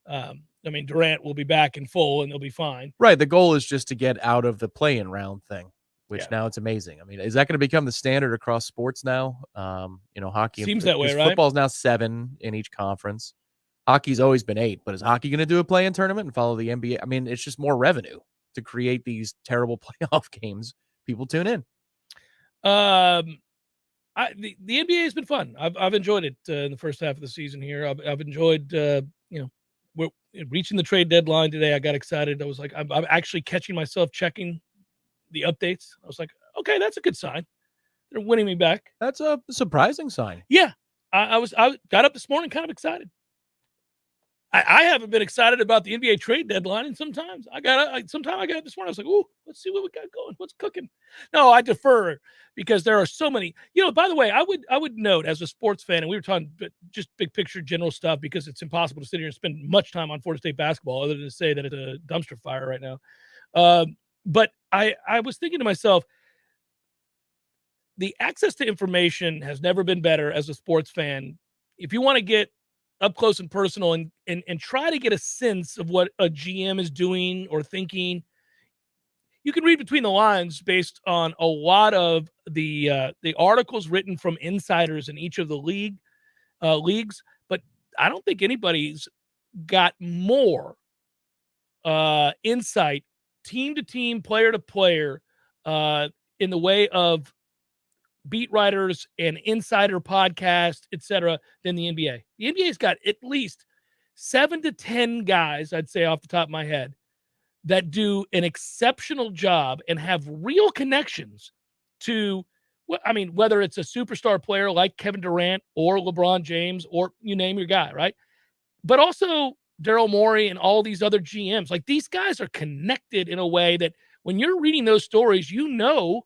I mean, Durant will be back in full and they'll be fine. Right. The goal is just to get out of the play-in round thing, which now it's amazing. I mean, is that going to become the standard across sports now? Hockey seems that way, right? Football's now 7 in each conference. Hockey's always been 8, but is hockey going to do a play-in tournament and follow the NBA? I mean, it's just more revenue to create these terrible playoff games. People tune in. The NBA has been fun. I've enjoyed it in the first half of the season here. I've enjoyed we're reaching the trade deadline today. I got excited. I was like, I'm actually catching myself checking the updates. I was like, okay, that's a good sign. They're winning me back. That's a surprising sign. Yeah. I got up this morning kind of excited. I haven't been excited about the NBA trade deadline, and sometimes I got up this morning. I was like, "Ooh, let's see what we got going. What's cooking?" No, I defer because there are so many. By the way, I would note as a sports fan, and we were talking just big picture, general stuff because it's impossible to sit here and spend much time on Florida State basketball other than to say that it's a dumpster fire right now. But I was thinking to myself, the access to information has never been better as a sports fan. If you want to get up close and personal and try to get a sense of what a GM is doing or thinking, you can read between the lines based on a lot of the articles written from insiders in each of the leagues. But I don't think anybody's got more insight, team to team, player to player, in the way of beat writers and insider podcast, etc., than the NBA. The NBA's got at least 7 to 10 guys, I'd say off the top of my head, that do an exceptional job and have real connections to, whether it's a superstar player like Kevin Durant or LeBron James or you name your guy, right? But also Daryl Morey and all these other GMs. Like, these guys are connected in a way that when you're reading those stories, not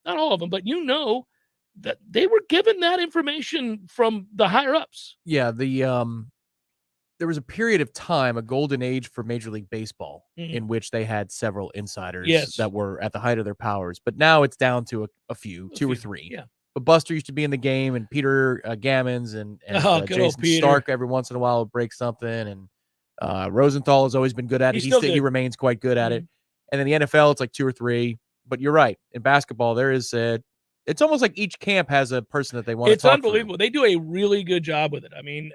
all of them, but that they were given that information from the higher ups. Yeah, there was a period of time, a golden age for Major League Baseball, in which they had several insiders that were at the height of their powers. But now it's down to a few, 2 or 3. Yeah. But Buster used to be in the game, and Peter Gammons and Jason Stark every once in a while would break something. And Rosenthal has always been good at it. He remains quite good at it. And then the NFL, it's like 2 or 3. But you're right. In basketball, there is it's almost like each camp has a person that they want to talk to. It's unbelievable. They do a really good job with it. I mean,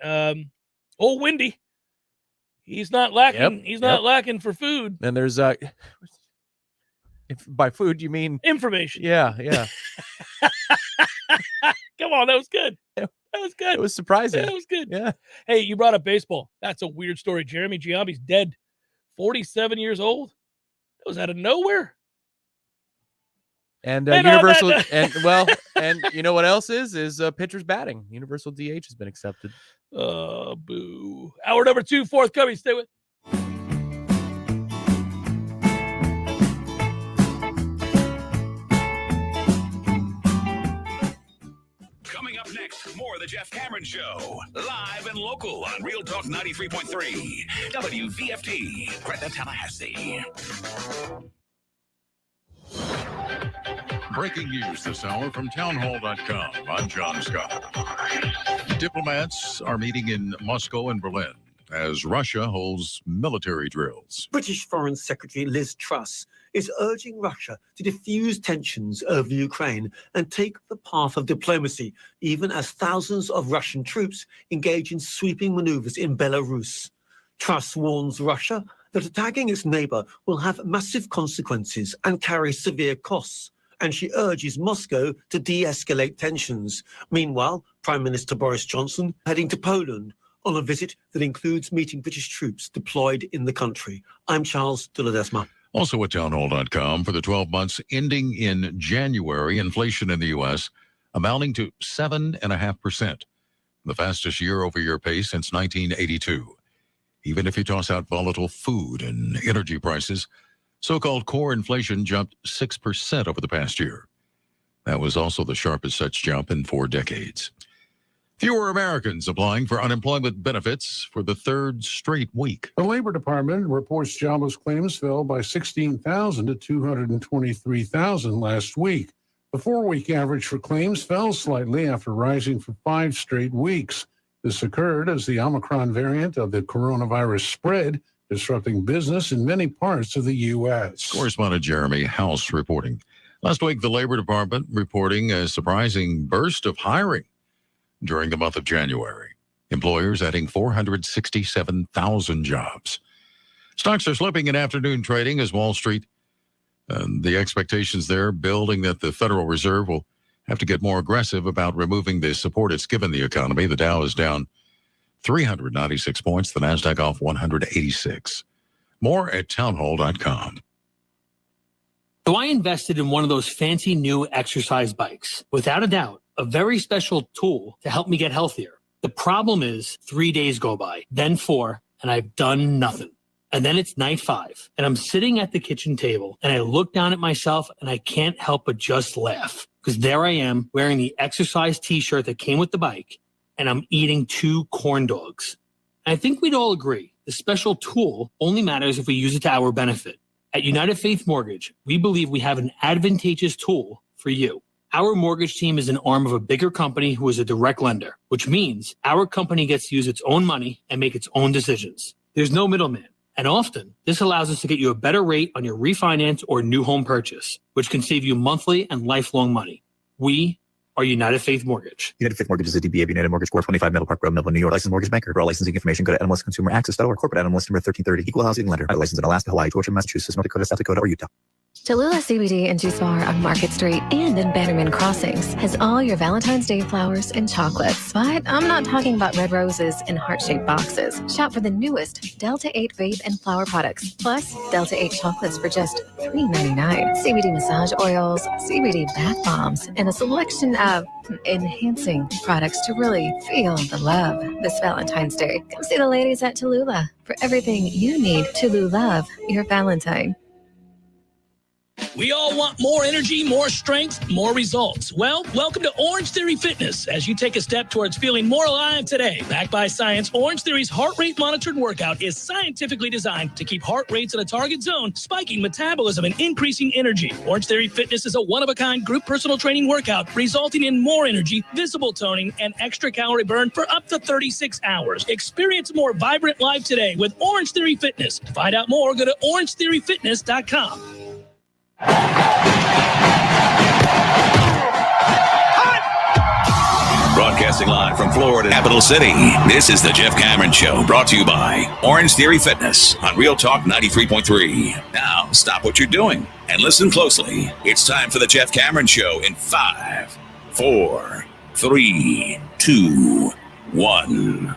old Wendy, he's not lacking. He's not lacking for food. And there's if by food you mean information. Yeah. Come on, that was good. That was good. It was surprising. That was good. Yeah. Hey, you brought up baseball. That's a weird story. Jeremy Giambi's dead, 47 years old. That was out of nowhere. And universal, and you know what else is pitchers batting. Universal DH has been accepted. Boo. Hour number 2, forthcoming. Stay with. Coming up next, more of the Jeff Cameron Show, live and local on Real Talk 93.3 WVFT, Gretna, Tallahassee. breaking news this hour from townhall.com. I'm John Scott. Diplomats are meeting in Moscow and Berlin as Russia holds military drills. British Foreign Secretary Liz Truss is urging Russia to defuse tensions over Ukraine and take the path of diplomacy, even as thousands of Russian troops engage in sweeping maneuvers in Belarus. Truss warns Russia that attacking its neighbor will have massive consequences and carry severe costs, and she urges Moscow to de-escalate tensions. Meanwhile, Prime Minister Boris Johnson heading to Poland on a visit that includes meeting British troops deployed in the country. I'm Charles de Ledesma. Also at townhall.com, for the 12 months ending in January, inflation in the U.S. amounting to 7.5%, the fastest year-over-year pace since 1982. Even if you toss out volatile food and energy prices, so-called core inflation jumped 6% over the past year. That was also the sharpest such jump in 4 decades. Fewer Americans applying for unemployment benefits for the third straight week. The Labor Department reports jobless claims fell by 16,000 to 223,000 last week. The 4-week average for claims fell slightly after rising for 5 straight weeks. This occurred as the Omicron variant of the coronavirus spread, disrupting business in many parts of the U.S. Correspondent Jeremy House reporting. Last week, the Labor Department reporting a surprising burst of hiring during the month of January. Employers adding 467,000 jobs. Stocks are slipping in afternoon trading as Wall Street, the expectations there building that the Federal Reserve will have to get more aggressive about removing the support it's given the economy. The Dow is down 396 points, the NASDAQ off 186. More at townhall.com. So I invested in one of those fancy new exercise bikes. Without a doubt, a very special tool to help me get healthier. The problem is 3 days go by, then 4, and I've done nothing. And then it's night 5, and I'm sitting at the kitchen table, and I look down at myself, and I can't help but just laugh. Because there I am wearing the exercise t-shirt that came with the bike, and I'm eating 2 corn dogs. And I think we'd all agree the special tool only matters if we use it to our benefit. At United Faith Mortgage, we believe we have an advantageous tool for you. Our mortgage team is an arm of a bigger company who is a direct lender, which means our company gets to use its own money and make its own decisions. There's no middleman. And often, this allows us to get you a better rate on your refinance or new home purchase, which can save you monthly and lifelong money. We are United Faith Mortgage. United Faith Mortgage is a DBA of United Mortgage Corp. 25 Middle Park Road, Melville, New York. Licensed mortgage banker. For all licensing information, go to nmlsconsumeraccess.org. Corporate NMLS number 1330. Equal housing lender. License in Alaska, Hawaii, Georgia, Massachusetts, North Dakota, South Dakota, or Utah. Tallulah CBD and Juice Bar on Market Street and in Bannerman Crossings has all your Valentine's Day flowers and chocolates. But I'm not talking about red roses in heart-shaped boxes. Shop for the newest Delta 8 vape and flower products, plus Delta 8 chocolates for just $3.99. CBD massage oils, CBD bath bombs, and a selection of enhancing products to really feel the love this Valentine's Day. Come see the ladies at Tallulah for everything you need to love your Valentine. We all want more energy, more strength, more results. Well, welcome to Orange Theory Fitness as you take a step towards feeling more alive today. Backed by science, Orange Theory's heart rate monitored workout is scientifically designed to keep heart rates in a target zone, spiking metabolism and increasing energy. Orange Theory Fitness is a one-of-a-kind group personal training workout resulting in more energy, visible toning, and extra calorie burn for up to 36 hours. Experience a more vibrant life today with Orange Theory Fitness. To find out more, go to orangetheoryfitness.com. Broadcasting live from Florida Capital City, this is the Jeff Cameron Show, brought to you by Orange Theory Fitness on Real Talk 93.3. Now, stop what you're doing and listen closely. It's time for the Jeff Cameron Show in 5, 4, 3, 2, 1.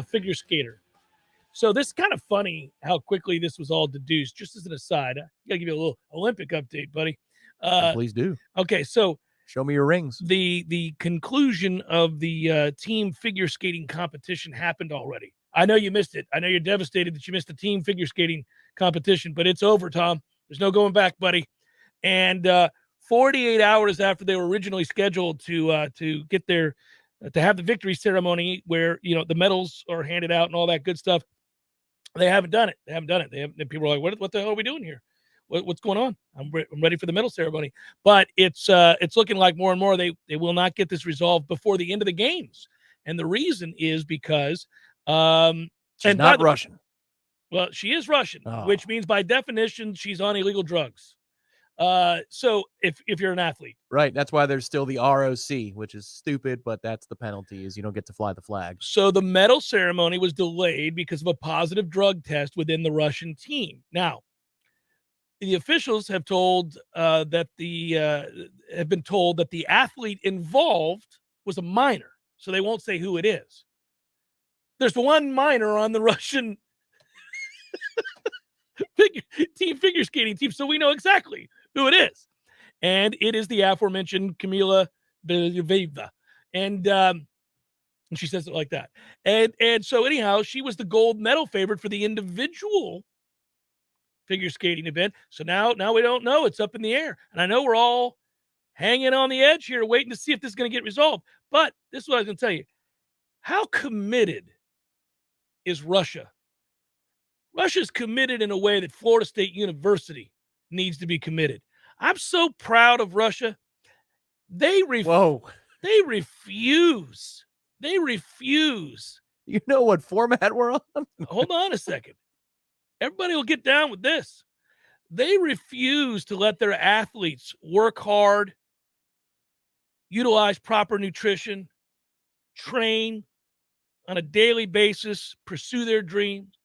figure skater. So this is kind of funny how quickly this was all deduced. Just as an aside, I got to give you a little Olympic update, buddy. Please do. Okay, so show me your rings. The conclusion of the team figure skating competition happened already. I know you missed it. I know you're devastated that you missed the team figure skating competition, but it's over, Tom. There's no going back, buddy. And 48 hours after they were originally scheduled to get their to have the victory ceremony where the medals are handed out and all that good stuff, they haven't done it. And people are like, what the hell are we doing here? What's going on? I'm ready for the medal ceremony. But it's looking like more and more they will not get this resolved before the end of the games. And the reason is because she's not Russian. Well, she is Russian, which means by definition she's on illegal drugs. So if you're an athlete, right, that's why there's still the ROC, which is stupid, but that's the penalty, is you don't get to fly the flag. So the medal ceremony was delayed because of a positive drug test within the Russian team. Now, the officials have told have been told that the athlete involved was a minor, so they won't say who it is. There's one minor on the Russian figure skating team, so we know exactly who it is. And it is the aforementioned Kamila Belyeva. And she says it like that. And so anyhow, she was the gold medal favorite for the individual figure skating event. So now we don't know. It's up in the air. And I know we're all hanging on the edge here, waiting to see if this is going to get resolved. But this is what I was going to tell you. How committed is Russia? Russia's committed in a way that Florida State University needs to be committed. I'm so proud of Russia. They refuse. They refuse. You know what format we're on? Hold on a second. Everybody will get down with this. They refuse to let their athletes work hard, utilize proper nutrition, train on a daily basis, pursue their dreams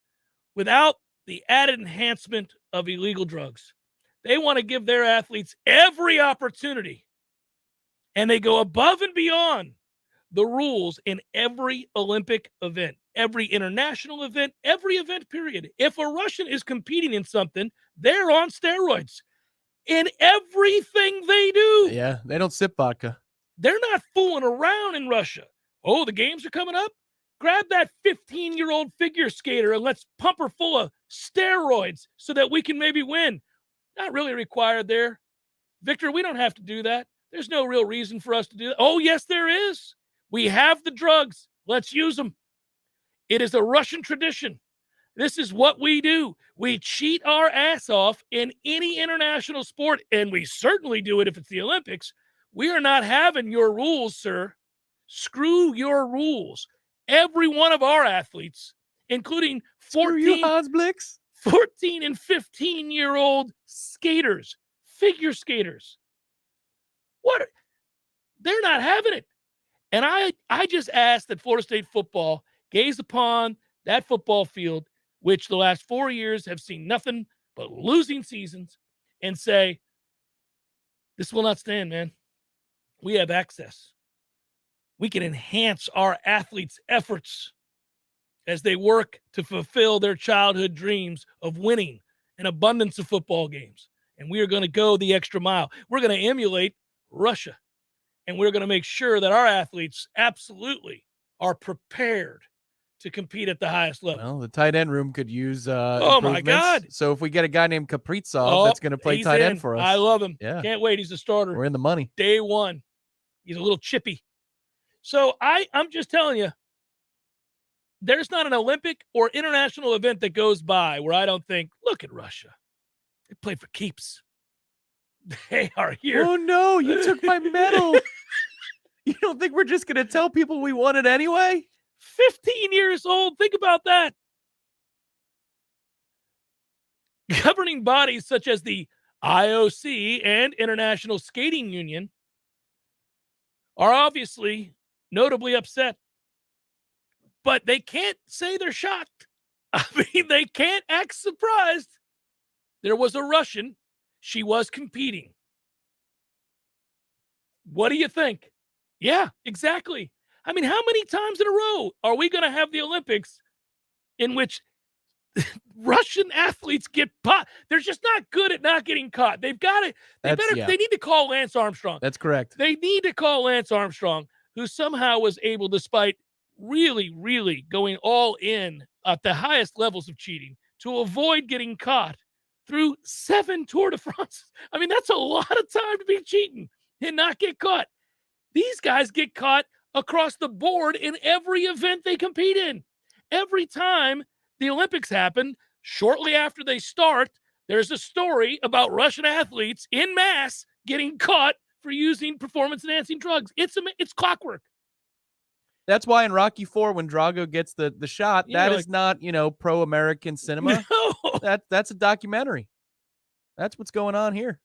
without the added enhancement of illegal drugs. They want to give their athletes every opportunity, and they go above and beyond the rules in every Olympic event, every international event, every event period. If a Russian is competing in something, they're on steroids in everything they do. Yeah, they don't sip vodka. They're not fooling around in Russia. Oh, the games are coming up? Grab that 15-year-old figure skater and let's pump her full of steroids so that we can maybe win. Not really required there. Victor, we don't have to do that. There's no real reason for us to do that. Oh, yes, there is. We have the drugs. Let's use them. It is a Russian tradition. This is what we do. We cheat our ass off in any international sport, and we certainly do it if it's the Olympics. We are not having your rules, sir. Screw your rules. Every one of our athletes, including 14 and 15-year-old skaters, figure skaters. What? They're not having it. And I just ask that Florida State football gaze upon that football field, which the last 4 years have seen nothing but losing seasons, and say, this will not stand, man. We have access. We can enhance our athletes' efforts as they work to fulfill their childhood dreams of winning an abundance of football games. And we are going to go the extra mile. We're going to emulate Russia. And we're going to make sure that our athletes absolutely are prepared to compete at the highest level. Well, the tight end room could use oh, my God. So if we get a guy named Kaprizov that's going to play tight end for us. I love him. Yeah. Can't wait. He's a starter. We're in the money. Day one. He's a little chippy. So I'm just telling you, there's not an Olympic or international event that goes by where I don't think, look at Russia. They play for keeps. They are here. Oh, no, you took my medal. You don't think we're just going to tell people we won it anyway? 15 years old. Think about that. Governing bodies such as the IOC and International Skating Union are obviously notably upset. But they can't say they're shocked. I mean, they can't act surprised. There was a Russian. She was competing. What do you think? Yeah, exactly. I mean, how many times in a row are we going to have the Olympics in which Russian athletes get caught? They're just not good at not getting caught. They've got to. They need to call Lance Armstrong. That's correct. They need to call Lance Armstrong, who somehow was able, despite really, really going all in at the highest levels of cheating, to avoid getting caught through 7 Tour de France. I mean, that's a lot of time to be cheating and not get caught. These guys get caught across the board in every event they compete in. Every time the Olympics happen, shortly after they start, there's a story about Russian athletes en masse getting caught for using performance-enhancing drugs. It's clockwork. That's why in Rocky IV, when Drago gets the shot, that is not, pro-American cinema. No. That's a documentary. That's what's going on here.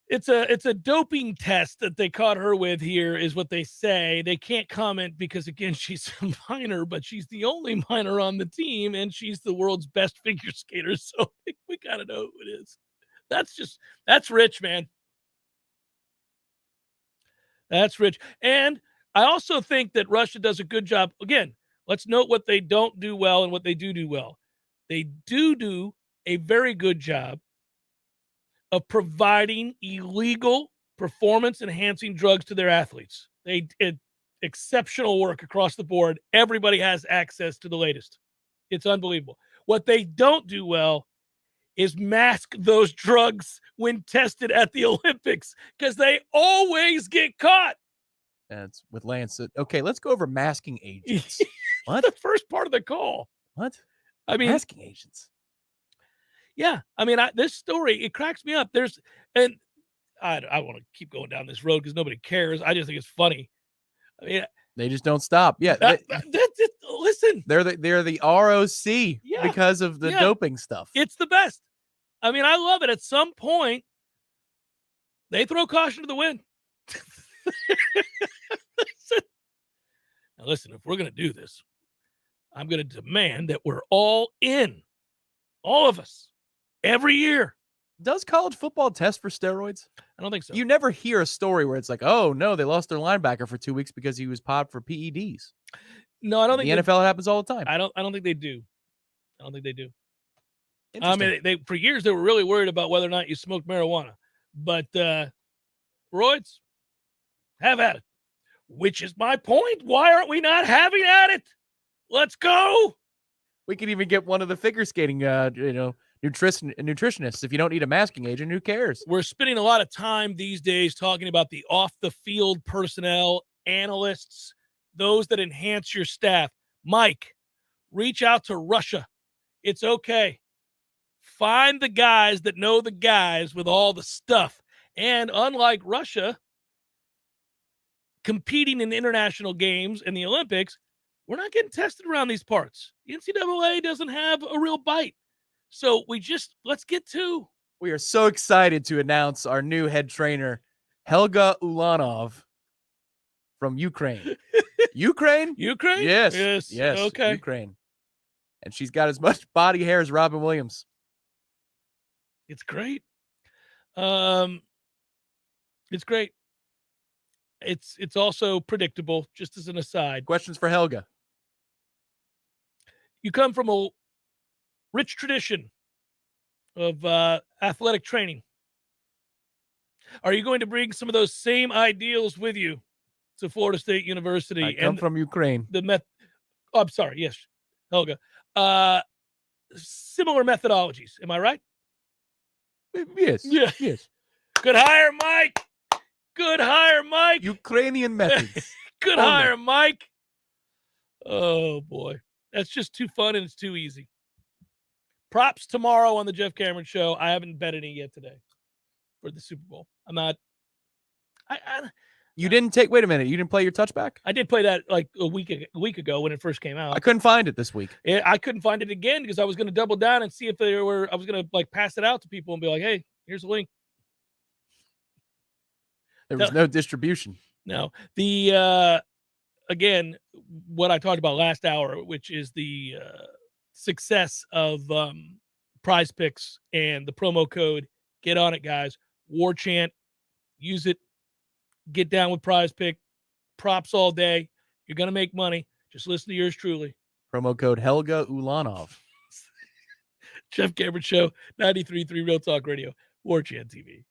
It's a doping test that they caught her with here, is what they say. They can't comment because, again, she's a minor, but she's the only minor on the team, and she's the world's best figure skater. So we gotta know who it is. That's rich, man. That's rich. And I also think that Russia does a good job. Again, let's note what they don't do well and what they do well. They do a very good job of providing illegal performance-enhancing drugs to their athletes. They did exceptional work across the board. Everybody has access to the latest. It's unbelievable. What they don't do well is mask those drugs when tested at the Olympics, because they always get caught. That's with Lance. Okay, let's go over masking agents. What? The first part of the call. What? I mean, masking agents. Yeah, I mean, this story, it cracks me up. I want to keep going down this road because nobody cares. I just think it's funny. I mean, they just don't stop. Yeah, listen, they're the ROC because of the doping stuff. It's the best. I mean, I love it. At some point, they throw caution to the wind. Now, listen, if we're going to do this, I'm going to demand that we're all in, all of us, every year. Does college football test for steroids? I don't think so. You never hear a story where it's like, oh, no, they lost their linebacker for 2 weeks because he was popped for PEDs. No, I don't think the NFL, it happens all the time. I don't think they do. I mean, they for years they were really worried about whether or not you smoked marijuana, but roids, have at it. Which is my point. Why aren't we not having at it? Let's go. We could even get one of the figure skating, nutritionists. If you don't need a masking agent, who cares? We're spending a lot of time these days talking about the off-the-field personnel, analysts, those that enhance your staff. Mike, reach out to Russia. It's okay. Find the guys that know the guys with all the stuff. And unlike Russia, competing in international games and the Olympics, we're not getting tested around these parts. The NCAA doesn't have a real bite. So let's get to. We are so excited to announce our new head trainer, Helga Ulanov from Ukraine. Ukraine? Ukraine? Yes. Okay. Ukraine. And she's got as much body hair as Robin Williams. It's great. It's great. It's also predictable, just as an aside. Questions for Helga. You come from a rich tradition of athletic training. Are you going to bring some of those same ideals with you to Florida State University? I come from Ukraine. I'm sorry. Yes, Helga. Similar methodologies. Am I right? Yes. Yeah. Yes. Good hire, Mike. Good hire, Mike. Ukrainian methods. Good hire, Mike. Oh, boy. That's just too fun and it's too easy. Props tomorrow on the Jeff Cameron Show. I haven't bet any yet today for the Super Bowl. I'm not. You didn't take. Wait a minute. You didn't play your touchback? I did play that like a week ago when it first came out. I couldn't find it this week. I couldn't find it again because I was going to double down and see if I was going to like pass it out to people and be like, hey, here's a link. There was no distribution. No. The again, what I talked about last hour, which is the success of Prize Picks and the promo code. Get on it, guys. Warchant. Use it. Get down with Prize Pick. props all day. You're going to make money. Just listen to yours truly. Promo code Helga Ulanov. Jeff Cameron Show, 93.3 Real Talk Radio, Warchant TV.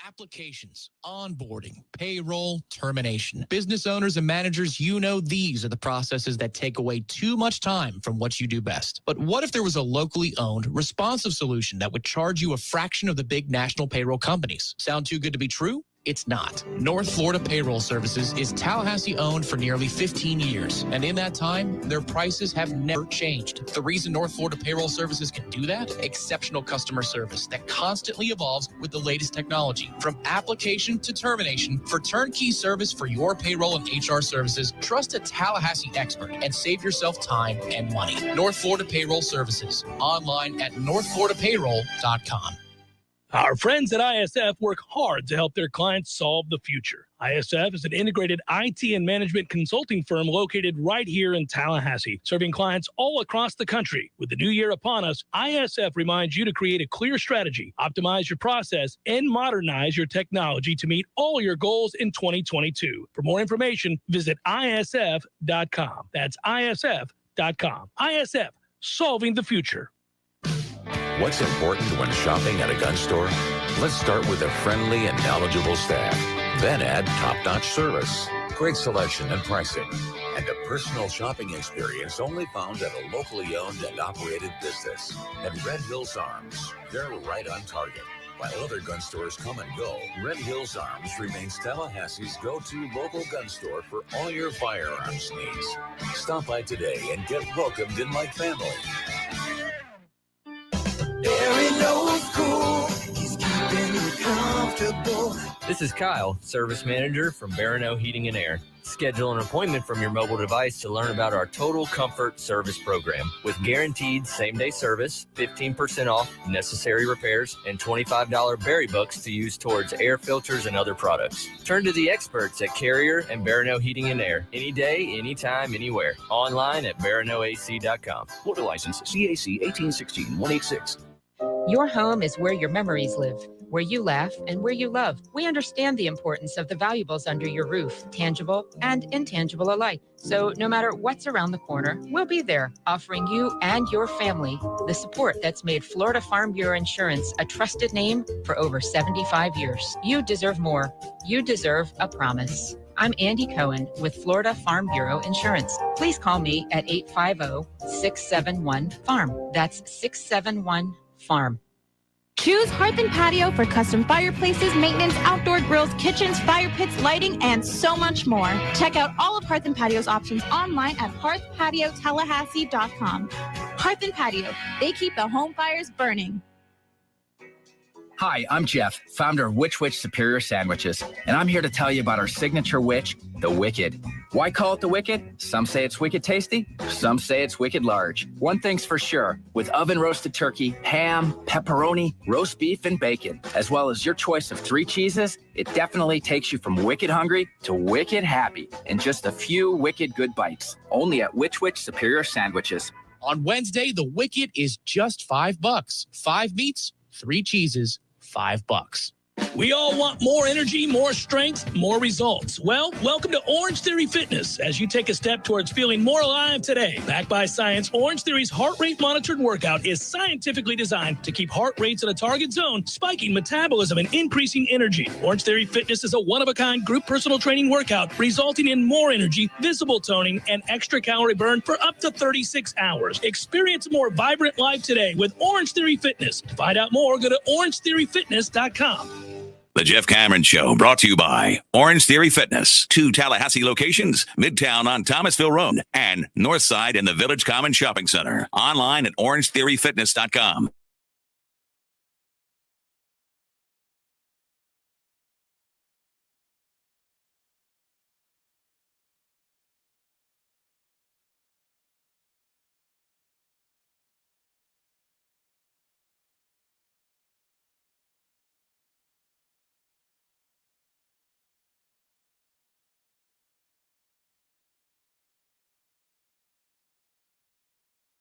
Applications, onboarding, payroll, termination. Business owners and managers, these are the processes that take away too much time from what you do best. But what if there was a locally owned, responsive solution that would charge you a fraction of the big national payroll companies? Sound too good to be true? It's not. North Florida Payroll Services is Tallahassee owned for nearly 15 years. And in that time, their prices have never changed. The reason North Florida Payroll Services can do that? Exceptional customer service that constantly evolves with the latest technology. From application to termination, for turnkey service for your payroll and HR services, trust a Tallahassee expert and save yourself time and money. North Florida Payroll Services. Online at northfloridapayroll.com. Our friends at ISF work hard to help their clients solve the future. ISF is an integrated IT and management consulting firm located right here in Tallahassee, serving clients all across the country. With the new year upon us, ISF reminds you to create a clear strategy, optimize your process, and modernize your technology to meet all your goals in 2022. For more information, visit ISF.com. That's ISF.com. ISF, solving the future. What's important when shopping at a gun store? Let's start with a friendly and knowledgeable staff. Then add top-notch service, great selection and pricing, and a personal shopping experience only found at a locally owned and operated business. At Red Hills Arms, they're right on target. While other gun stores come and go, Red Hills Arms remains Tallahassee's go-to local gun store for all your firearms needs. Stop by today and get welcomed in like family. Barry knows cool. He's keeping you comfortable. This is Kyle, Service Manager from Barano Heating and Air. Schedule an appointment from your mobile device to learn about our Total Comfort Service Program. With guaranteed same-day service, 15% off necessary repairs, and $25 Barry Bucks to use towards air filters and other products. Turn to the experts at Carrier and Barano Heating and Air. Any day, anytime, anywhere. Online at baranoac.com. Florida license CAC 1816-186. Your home is where your memories live, where you laugh and where you love. We understand the importance of the valuables under your roof, tangible and intangible alike. So no matter what's around the corner, we'll be there, offering you and your family the support that's made Florida Farm Bureau Insurance a trusted name for over 75 years. You deserve more. You deserve a promise. I'm Andy Cohen with Florida Farm Bureau Insurance. Please call me at 850-671-FARM. That's 671-FARM. Choose Hearth and Patio for custom fireplaces, maintenance, outdoor grills, kitchens, fire pits, lighting, and so much more. Check out all of Hearth and Patio's options online at hearthpatiotallahassee.com. Hearth and Patio, they keep the home fires burning. Hi, I'm Jeff, founder of Which Superior Sandwiches, and I'm here to tell you about our signature witch, the Wicked. Why call it the Wicked? Some say it's wicked tasty, some say it's wicked large. One thing's for sure, with oven-roasted turkey, ham, pepperoni, roast beef, and bacon, as well as your choice of 3 cheeses, it definitely takes you from wicked hungry to wicked happy in just a few wicked good bites. Only at Which Superior Sandwiches. On Wednesday, the Wicked is just $5. 5 meats, 3 cheeses, $5. We all want more energy, more strength, more results. Well, welcome to Orange Theory Fitness as you take a step towards feeling more alive today. Backed by science, Orange Theory's heart rate monitored workout is scientifically designed to keep heart rates in a target zone, spiking metabolism and increasing energy. Orange Theory Fitness is a one-of-a-kind group personal training workout resulting in more energy, visible toning, and extra calorie burn for up to 36 hours. Experience a more vibrant life today with Orange Theory Fitness. To find out more, go to orangetheoryfitness.com. The Jeff Cameron Show, brought to you by Orange Theory Fitness. 2 Tallahassee locations, Midtown on Thomasville Road and Northside in the Village Common Shopping Center. Online at orangetheoryfitness.com.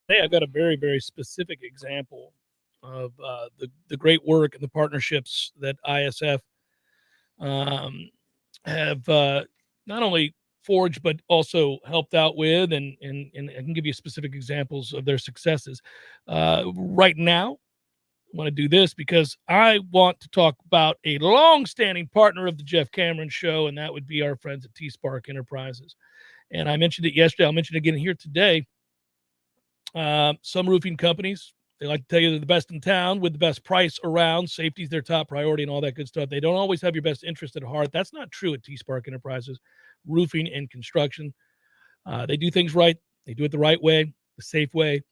Today, I've got a very, very specific example of the great work and the partnerships that ISF have not only forged, but also helped out with, and I can give you specific examples of their successes. Right now, I want to do this because I want to talk about a long-standing partner of the Jeff Cameron Show, and that would be our friends at T-Spark Enterprises. And I mentioned it yesterday. I'll mention it again here today. Some roofing companies, they like to tell you they're the best in town with the best price around. Safety is their top priority and all that good stuff. They don't always have your best interest at heart. That's not true at T-Spark Enterprises, roofing and construction. They do things right. They do it the right way, the safe way.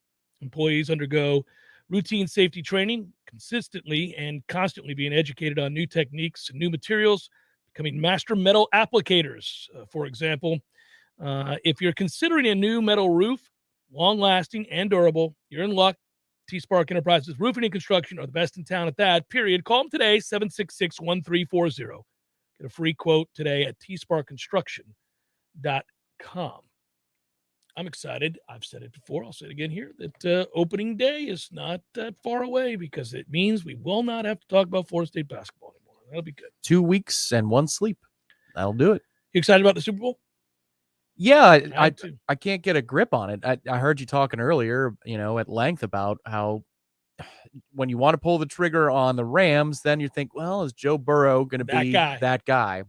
Employees undergo routine safety training, consistently and constantly being educated on new techniques and new materials, becoming master metal applicators. For example, if you're considering a new metal roof, long-lasting and durable, you're in luck. T-Spark Enterprises Roofing and Construction are the best in town at that, period. Call them today, 766-1340. Get a free quote today at tsparkconstruction.com. I'm excited. I've said it before. I'll say it again here, that opening day is not that far away because it means we will not have to talk about Florida State basketball anymore. That'll be good. 2 weeks and 1 sleep. That'll do it. You excited about the Super Bowl? Yeah, I can't get a grip on it. I heard you talking earlier, at length about how when you want to pull the trigger on the Rams, then you think, well, is Joe Burrow going to be that guy?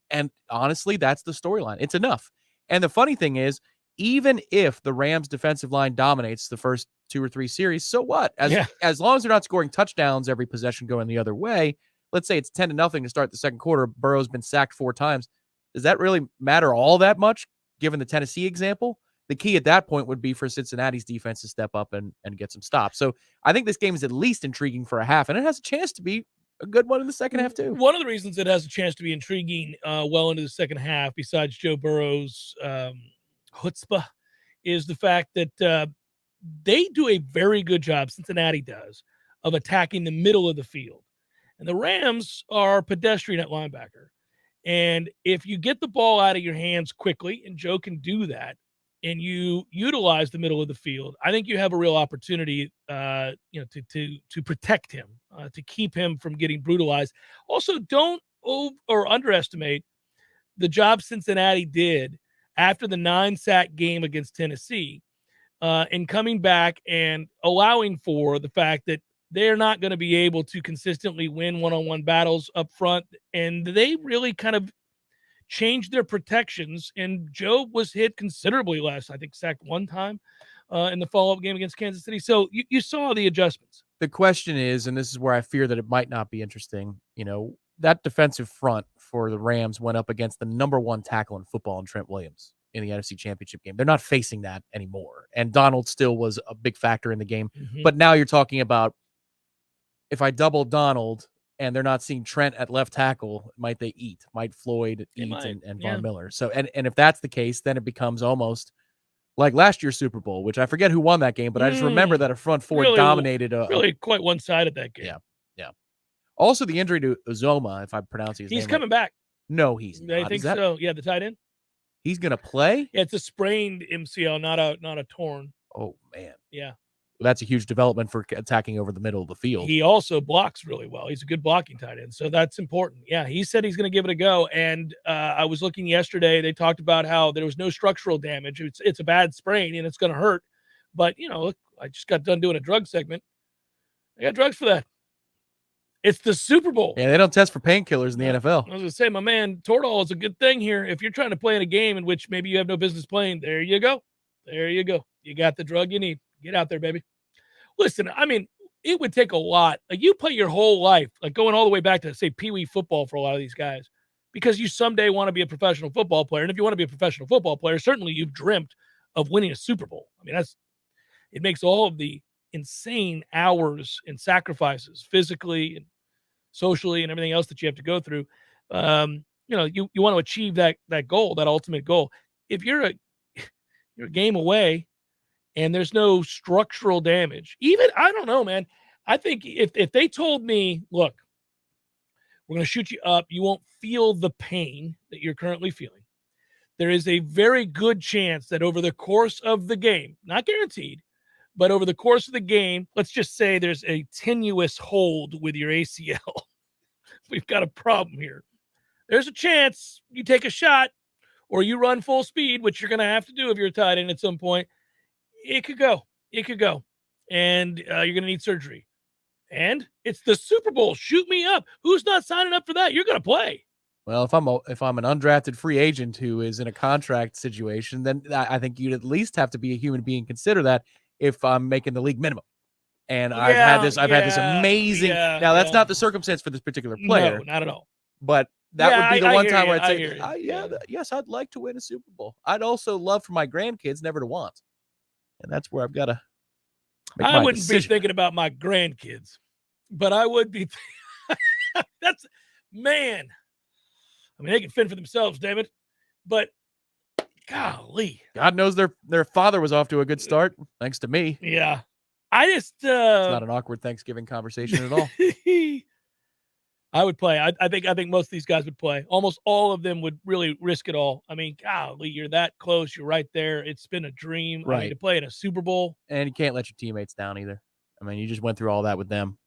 And honestly, that's the storyline. It's enough. And the funny thing is, even if the Rams defensive line dominates the first 2 or 3 series, so what? As long as they're not scoring touchdowns every possession going the other way, let's say it's 10-0 to start the second quarter. Burrow's been sacked 4 times. Does that really matter all that much? Given the Tennessee example, the key at that point would be for Cincinnati's defense to step up and get some stops. So I think this game is at least intriguing for a half, and it has a chance to be a good one in the second half too. One of the reasons it has a chance to be intriguing well into the second half, besides Joe Burrow's chutzpah, is the fact that they do a very good job, Cincinnati does, of attacking the middle of the field. And the Rams are pedestrian at linebacker. And if you get the ball out of your hands quickly, and Joe can do that, and you utilize the middle of the field, I think you have a real opportunity, to protect him, to keep him from getting brutalized. Also, don't underestimate the job Cincinnati did after the 9-sack game against Tennessee, in coming back and allowing for the fact that they're not going to be able to consistently win one-on-one battles up front. And they really kind of changed their protections. And Joe was hit considerably less, I think sacked 1 time in the follow-up game against Kansas City. So you saw the adjustments. The question is, and this is where I fear that it might not be interesting, that defensive front for the Rams went up against the number 1 tackle in football in Trent Williams in the NFC Championship game. They're not facing that anymore. And Donald still was a big factor in the game. Mm-hmm. But now you're talking about, if I double Donald and they're not seeing Trent at left tackle, might they eat? Might Floyd eat and Von Miller? So, and if that's the case, then it becomes almost like last year's Super Bowl, which I forget who won that game, but I just remember that a front four really dominated. Really quite one-sided that game. Yeah. Also, the injury to Uzoma, if I'm pronouncing his name. He's coming back. No, he's not. I think so. Yeah, the tight end. He's going to play? Yeah, it's a sprained MCL, not a torn. Oh, man. Yeah. That's a huge development for attacking over the middle of the field. He also blocks really well. He's a good blocking tight end, so that's important. Yeah, he said he's going to give it a go. And I was looking yesterday. They talked about how there was no structural damage. It's a bad sprain, and it's going to hurt. But, look, I just got done doing a drug segment. I got drugs for that. It's the Super Bowl. Yeah, they don't test for painkillers in the NFL. I was going to say, my man, Toradol is a good thing here. If you're trying to play in a game in which maybe you have no business playing, there you go. There you go. You got the drug you need. Get out there, baby. Listen, I mean, it would take a lot. Like, you play your whole life, like going all the way back to, say, Pee Wee football for a lot of these guys, because you someday want to be a professional football player. And if you want to be a professional football player, certainly you've dreamt of winning a Super Bowl. I mean, it makes all of the insane hours and sacrifices physically and socially and everything else that you have to go through. You want to achieve that goal, that ultimate goal. If you're a game away and there's no structural damage, even, I don't know, man. I think if they told me, look, we're going to shoot you up, you won't feel the pain that you're currently feeling. There is a very good chance that over the course of the game, not guaranteed, but over the course of the game, let's just say there's a tenuous hold with your ACL. We've got a problem here. There's a chance you take a shot, or you run full speed, which you're going to have to do if you're a tight end at some point, it could go. It could go. And you're going to need surgery. And it's the Super Bowl. Shoot me up. Who's not signing up for that? You're going to play. Well, if I'm an undrafted free agent who is in a contract situation, then I think you'd at least have to be a human being. Consider that if I'm making the league minimum. And I've had this amazing. Now that's not the circumstance for this particular player. No, not at all. But that would be the one time where I'd say, yes, I'd like to win a Super Bowl. I'd also love for my grandkids never to want. And that's where I've got to make I my wouldn't decision. be thinking about my grandkids, but I would be. That's, man. I mean, they can fend for themselves, damn it. But golly. God knows their father was off to a good start, thanks to me. Yeah. I just it's not an awkward Thanksgiving conversation at all. I would play. I think most of these guys would play. Almost all of them would really risk it all. I mean, golly, you're that close. You're right there. It's been a dream. Right. I mean, to play in a Super Bowl. And you can't let your teammates down either. I mean, you just went through all that with them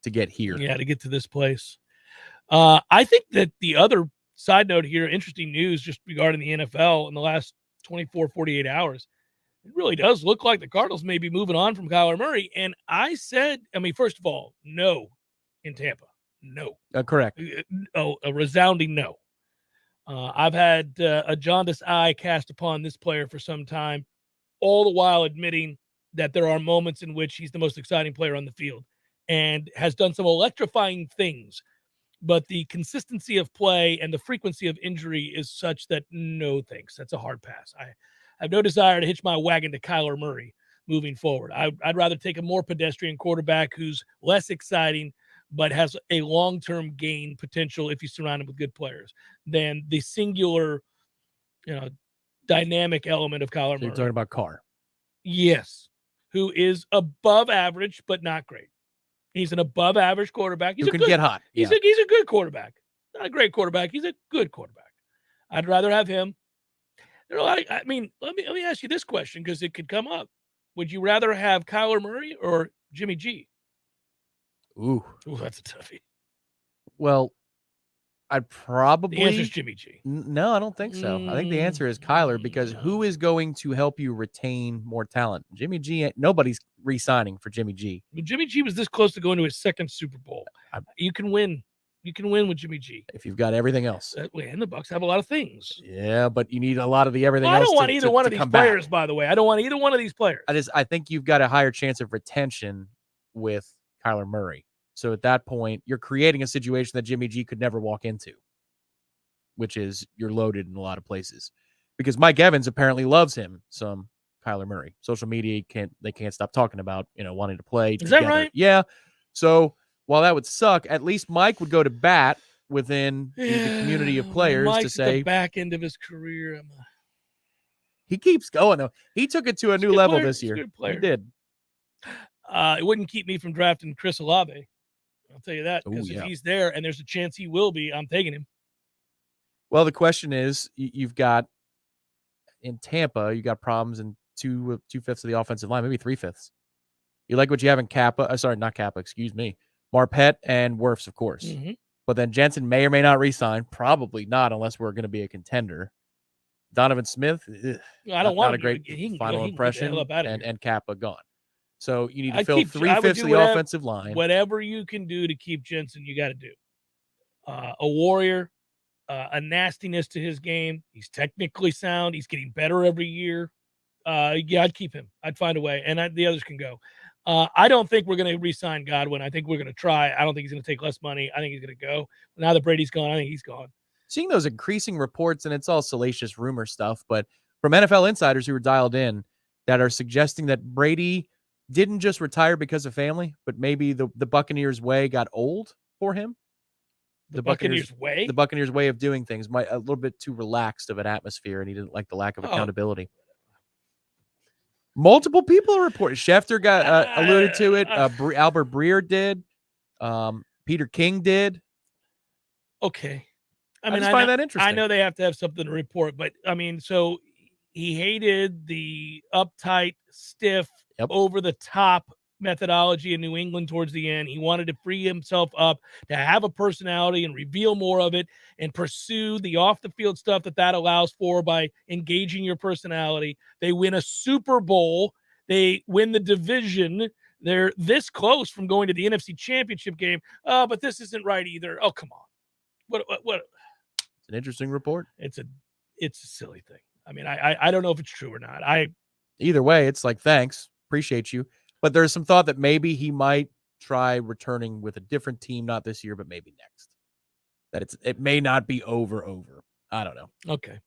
to get here. Yeah, to get to this place. I think that the other side note here, interesting news just regarding the NFL in the last 24, 48 hours. It really does look like the Cardinals may be moving on from Kyler Murray. And I said, first of all, no in Tampa. No. Correct. A resounding no. I've had a jaundiced eye cast upon this player for some time, all the while admitting that there are moments in which he's the most exciting player on the field and has done some electrifying things. But the consistency of play and the frequency of injury is such that no thanks. That's a hard pass. I have no desire to hitch my wagon to Kyler Murray moving forward. I'd rather take a more pedestrian quarterback who's less exciting but has a long-term gain potential if you surround him with good players than the singular, dynamic element of Kyler Murray. You're talking about Carr. Yes, who is above average but not great. He's an above-average quarterback. He's Who can get hot. He's a good quarterback. Not a great quarterback. He's a good quarterback. I'd rather have him. There are a lot of, let me ask you this question because it could come up. Would you rather have Kyler Murray or Jimmy G? Ooh, that's a toughie. Well, I'd probably. The answer is Jimmy G. No, I don't think so. I think the answer is Kyler because who is going to help you retain more talent? Jimmy G. Nobody's re-signing for Jimmy G. But Jimmy G was this close to going to his second Super Bowl. You can win. You can win with Jimmy G. If you've got everything else. And the Bucs have a lot of things. Yeah, but you need a lot of the everything else. I don't want either one of these players, by the way. I don't want either one of these players. I think you've got a higher chance of retention with Kyler Murray. So at that point, you're creating a situation that Jimmy G could never walk into, which is you're loaded in a lot of places. Because Mike Evans apparently loves him some Kyler Murray. Social media can't stop talking about, wanting to play together. Is that right? Yeah. So while that would suck, at least Mike would go to bat within the community of players Mike's to say the back end of his career. He keeps going though. He took it to a new level this year. He did. It wouldn't keep me from drafting Chris Olave. I'll tell you that. Because if he's there and there's a chance he will be, I'm taking him. Well, the question is, you've got in Tampa, you got problems in 2/5 of the offensive line, maybe 3/5. You like what you have in Marpet and Wirfs, of course. Mm-hmm. But then Jensen may or may not re-sign. Probably not, unless we're going to be a contender. Donovan Smith, I don't want not a great final impression, and Kappa gone. So you need to fill 3/5 of the offensive line. Whatever you can do to keep Jensen, you got to do. A warrior, a nastiness to his game. He's technically sound. He's getting better every year. I'd keep him. I'd find a way, and the others can go. I don't think we're going to re-sign Godwin. I think we're going to try. I don't think he's going to take less money. I think he's going to go. Now that Brady's gone, I think he's gone. Seeing those increasing reports, and it's all salacious rumor stuff, but from NFL insiders who are dialed in that are suggesting that Brady didn't just retire because of family, but maybe the Buccaneers' way got old for him. The Buccaneers' way? The Buccaneers' way of doing things might a little bit too relaxed of an atmosphere, and he didn't like the lack of accountability. Multiple people are reporting. Schefter got alluded to it. Albert Breer did. Peter King did. Okay. I find that interesting. I know they have to have something to report, but so he hated the uptight, stiff, over the top methodology in New England towards the end. He wanted to free himself up to have a personality and reveal more of it and pursue the off-the-field stuff that allows for by engaging your personality. They win a Super Bowl. They win the division. They're this close from going to the NFC Championship game. But this isn't right either. Oh, come on. What? It's an interesting report. It's a silly thing. I mean, I don't know if it's true or not. Either way, it's like, thanks, appreciate you. But there's some thought that maybe he might try returning with a different team, not this year, but maybe next. That it may not be over. I don't know. Okay.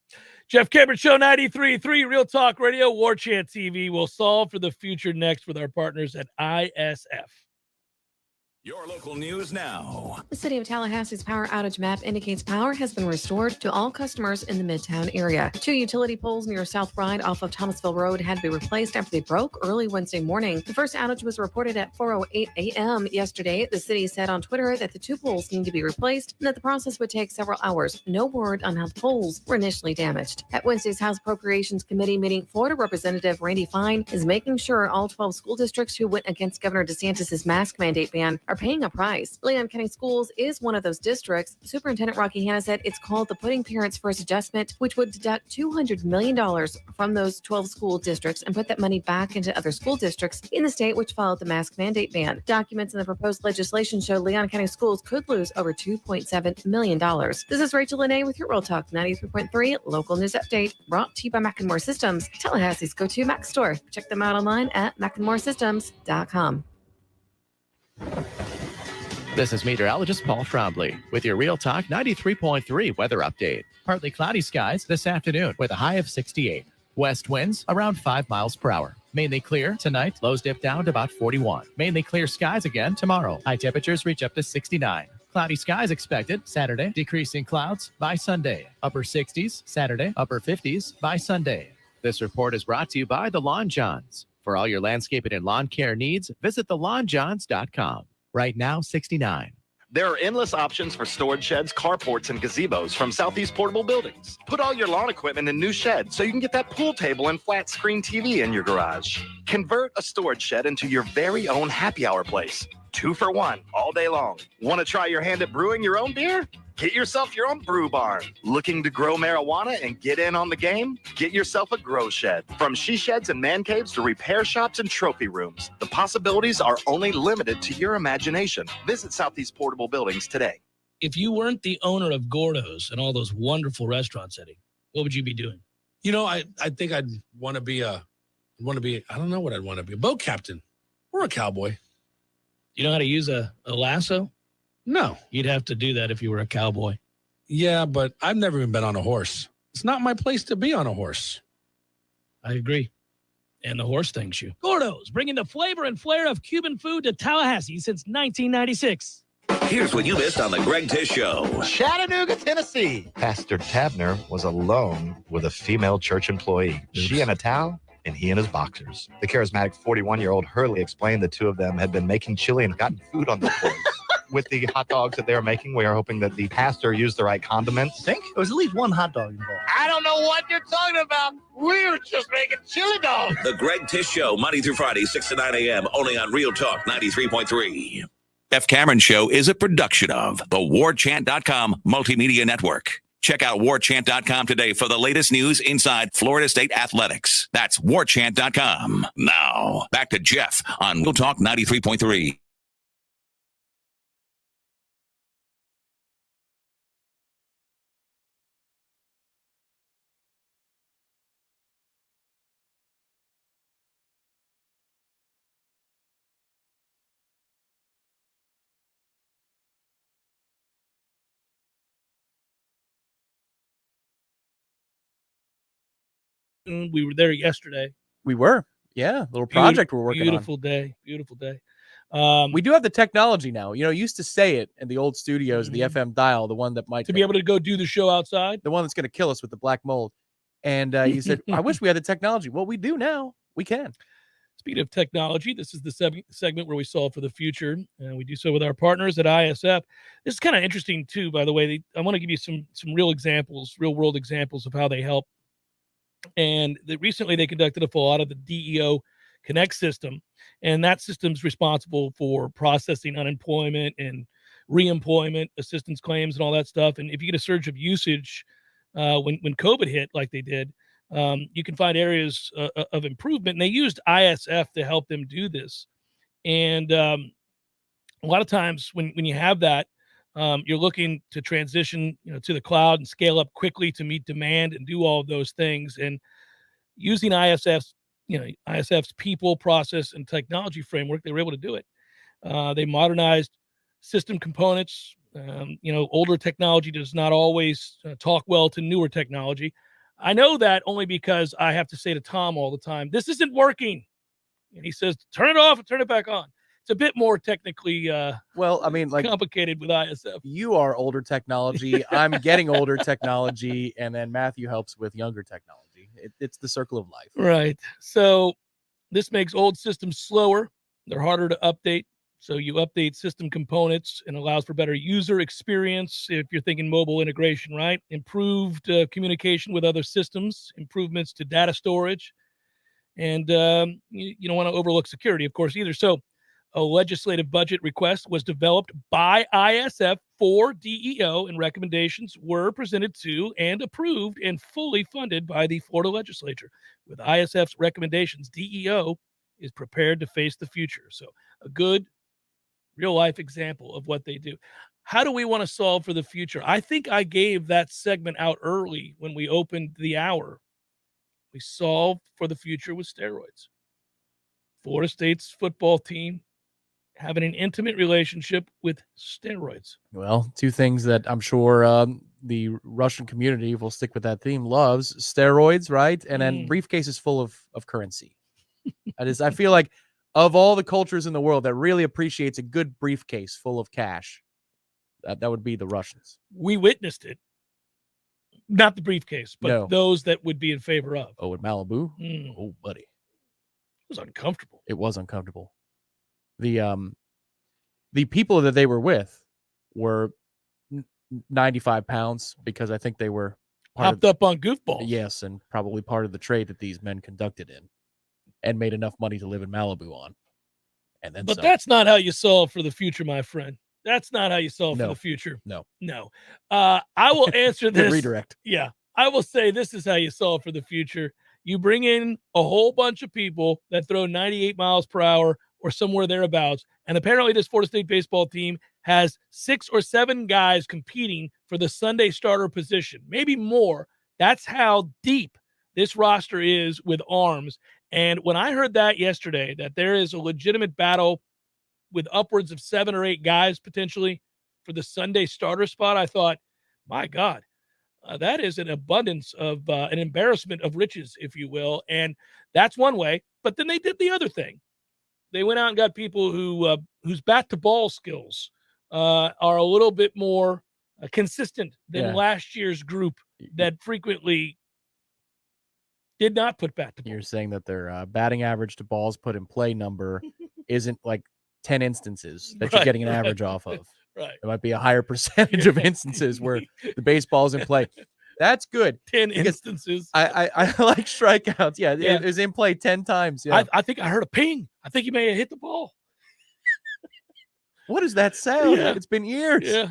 Jeff Cameron Show 93.3 Real Talk Radio, Warchant TV. Will solve for the future next with our partners at ISF. Your local news now. The City of Tallahassee's power outage map indicates power has been restored to all customers in the Midtown area. 2 utility poles near South Bride off of Thomasville Road had to be replaced after they broke early Wednesday morning. The first outage was reported at 4:08 a.m. yesterday. The city said on Twitter that the 2 poles need to be replaced and that the process would take several hours. No word on how the poles were initially damaged. At Wednesday's House Appropriations Committee meeting, Florida Representative Randy Fine is making sure all 12 school districts who went against Governor DeSantis' mask mandate ban are paying a price. Leon County Schools is one of those districts. Superintendent Rocky Hanna said it's called the Putting Parents First Adjustment, which would deduct $200 million from those 12 school districts and put that money back into other school districts in the state which followed the mask mandate ban. Documents in the proposed legislation show Leon County Schools could lose over $2.7 million. This is Rachel Lene with your Real Talk 93.3 local news update, brought to you by Mac&More Systems, Tallahassee's go-to Mac store. Check them out online at macandmoresystems.com. This is meteorologist Paul Trombley with your Real Talk 93.3 weather update. Partly cloudy skies this afternoon with a high of 68. West winds around 5 miles per hour. Mainly clear tonight, lows dip down to about 41. Mainly clear skies again tomorrow. High temperatures reach up to 69. Cloudy skies expected Saturday, decreasing clouds by Sunday. Upper 60s Saturday, upper 50s by Sunday. This report is brought to you by the Lawn Johns. For all your landscaping and lawn care needs, visit thelawnjohns.com. Right now, 69. There are endless options for storage sheds, carports, and gazebos from Southeast Portable Buildings. Put all your lawn equipment in new sheds so you can get that pool table and flat screen TV in your garage. Convert a storage shed into your very own happy hour place. 2 for 1 all day long. Want to try your hand at brewing your own beer? Get yourself your own brew barn. Looking to grow marijuana and get in on the game? Get yourself a grow shed. From she sheds and man caves to repair shops and trophy rooms, the possibilities are only limited to your imagination. Visit Southeast Portable Buildings today. If you weren't the owner of Gordo's and all those wonderful restaurants, Eddie, what would you be doing? You know, I think I'd want to be I don't know what I'd want to be, a boat captain or a cowboy. You know how to use a lasso? No. You'd have to do that if you were a cowboy. Yeah, but I've never even been on a horse. It's not my place to be on a horse. I agree. And the horse thanks you. Gordo's, bringing the flavor and flair of Cuban food to Tallahassee since 1996. Here's what you missed on the Greg Tish Show. Chattanooga, Tennessee. Pastor Tabner was alone with a female church employee. She in a towel and he in his boxers. The charismatic 41-year-old Hurley explained the two of them had been making chili and gotten food on their clothes. With the hot dogs that they were making, we are hoping that the pastor used the right condiments. I think there was at least one hot dog involved. I don't know what you're talking about. We were just making chili dogs. The Greg Tish Show, Monday through Friday, 6 to 9 a.m., only on Real Talk 93.3. Jeff Cameron Show is a production of the Warchant.com Multimedia Network. Check out Warchant.com today for the latest news inside Florida State athletics. That's Warchant.com. Now, back to Jeff on Real Talk 93.3. We were there yesterday. We were. Yeah, little project we're working on. Beautiful day. We do have the technology now. You know, used to say it in the old studios, the FM dial, the one that might to be able to go do the show outside, the one that's going to kill us with the black mold. And he said, "I wish we had the technology." Well, we do now. We can. Speaking of technology, this is the segment where we solve for the future, and we do so with our partners at ISF. This is kind of interesting too, by the way. I want to give you some real examples, real world examples of how they help. And recently they conducted a full audit of the DEO Connect system, and that system's responsible for processing unemployment and reemployment assistance claims and all that stuff. And if you get a surge of usage when COVID hit, like they did, you can find areas of improvement. And they used ISF to help them do this. And a lot of times when you have that, you're looking to transition, to the cloud and scale up quickly to meet demand and do all of those things. And using ISF's people, process, and technology framework, they were able to do it. They modernized system components. Older technology does not always talk well to newer technology. I know that only because I have to say to Tom all the time, this isn't working. And he says, turn it off and turn it back on. It's a bit more technically complicated with ISF. You are older technology. I'm getting older technology. And then Matthew helps with younger technology. It's the circle of life. Right. So this makes old systems slower. They're harder to update. So you update system components and allows for better user experience. If you're thinking mobile integration, right? Improved communication with other systems, improvements to data storage. And you don't want to overlook security, of course, either. So a legislative budget request was developed by ISF for DEO, and recommendations were presented to and approved and fully funded by the Florida legislature. With ISF's recommendations, DEO is prepared to face the future. So a good real-life example of what they do. How do we want to solve for the future? I think I gave that segment out early when we opened the hour. We solve for the future with steroids. Florida State's football team having an intimate relationship with steroids. Well, two things that I'm sure the Russian community will stick with that theme loves: steroids, right? And then briefcases full of currency. I feel like of all the cultures in the world that really appreciates a good briefcase full of cash, that would be the Russians. We witnessed it. Not the briefcase, but those that would be in favor of. Oh, in Malibu? Oh, buddy. It was uncomfortable. It was uncomfortable. The people that they were with were 95 pounds because I think they were hopped up on goofballs. Yes, and probably part of the trade that these men conducted in and made enough money to live in Malibu on. And then But that's not how you solve for the future, my friend. That's not how you solve for the future. No. I will answer this. Redirect. Yeah. I will say this is how you solve for the future. You bring in a whole bunch of people that throw 98 miles per hour or somewhere thereabouts. And apparently this Florida State baseball team has 6 or 7 guys competing for the Sunday starter position, maybe more. That's how deep this roster is with arms. And when I heard that yesterday, that there is a legitimate battle with upwards of 7 or 8 guys potentially for the Sunday starter spot, I thought, my God, that is an abundance of an embarrassment of riches, if you will. And that's one way. But then they did the other thing. They went out and got people whose bat-to-ball skills are a little bit more consistent than last year's group that frequently did not put bat to ball. You're saying that their batting average to balls put in play number isn't like 10 instances that you're getting an average off of. Right. It might be a higher percentage of instances where the baseball's in play. That's good. 10 instances. I like strikeouts. Yeah, it was in play 10 times. Yeah. I think I heard a ping. I think he may have hit the ball. What does that sound? Yeah. It's been years. Yeah,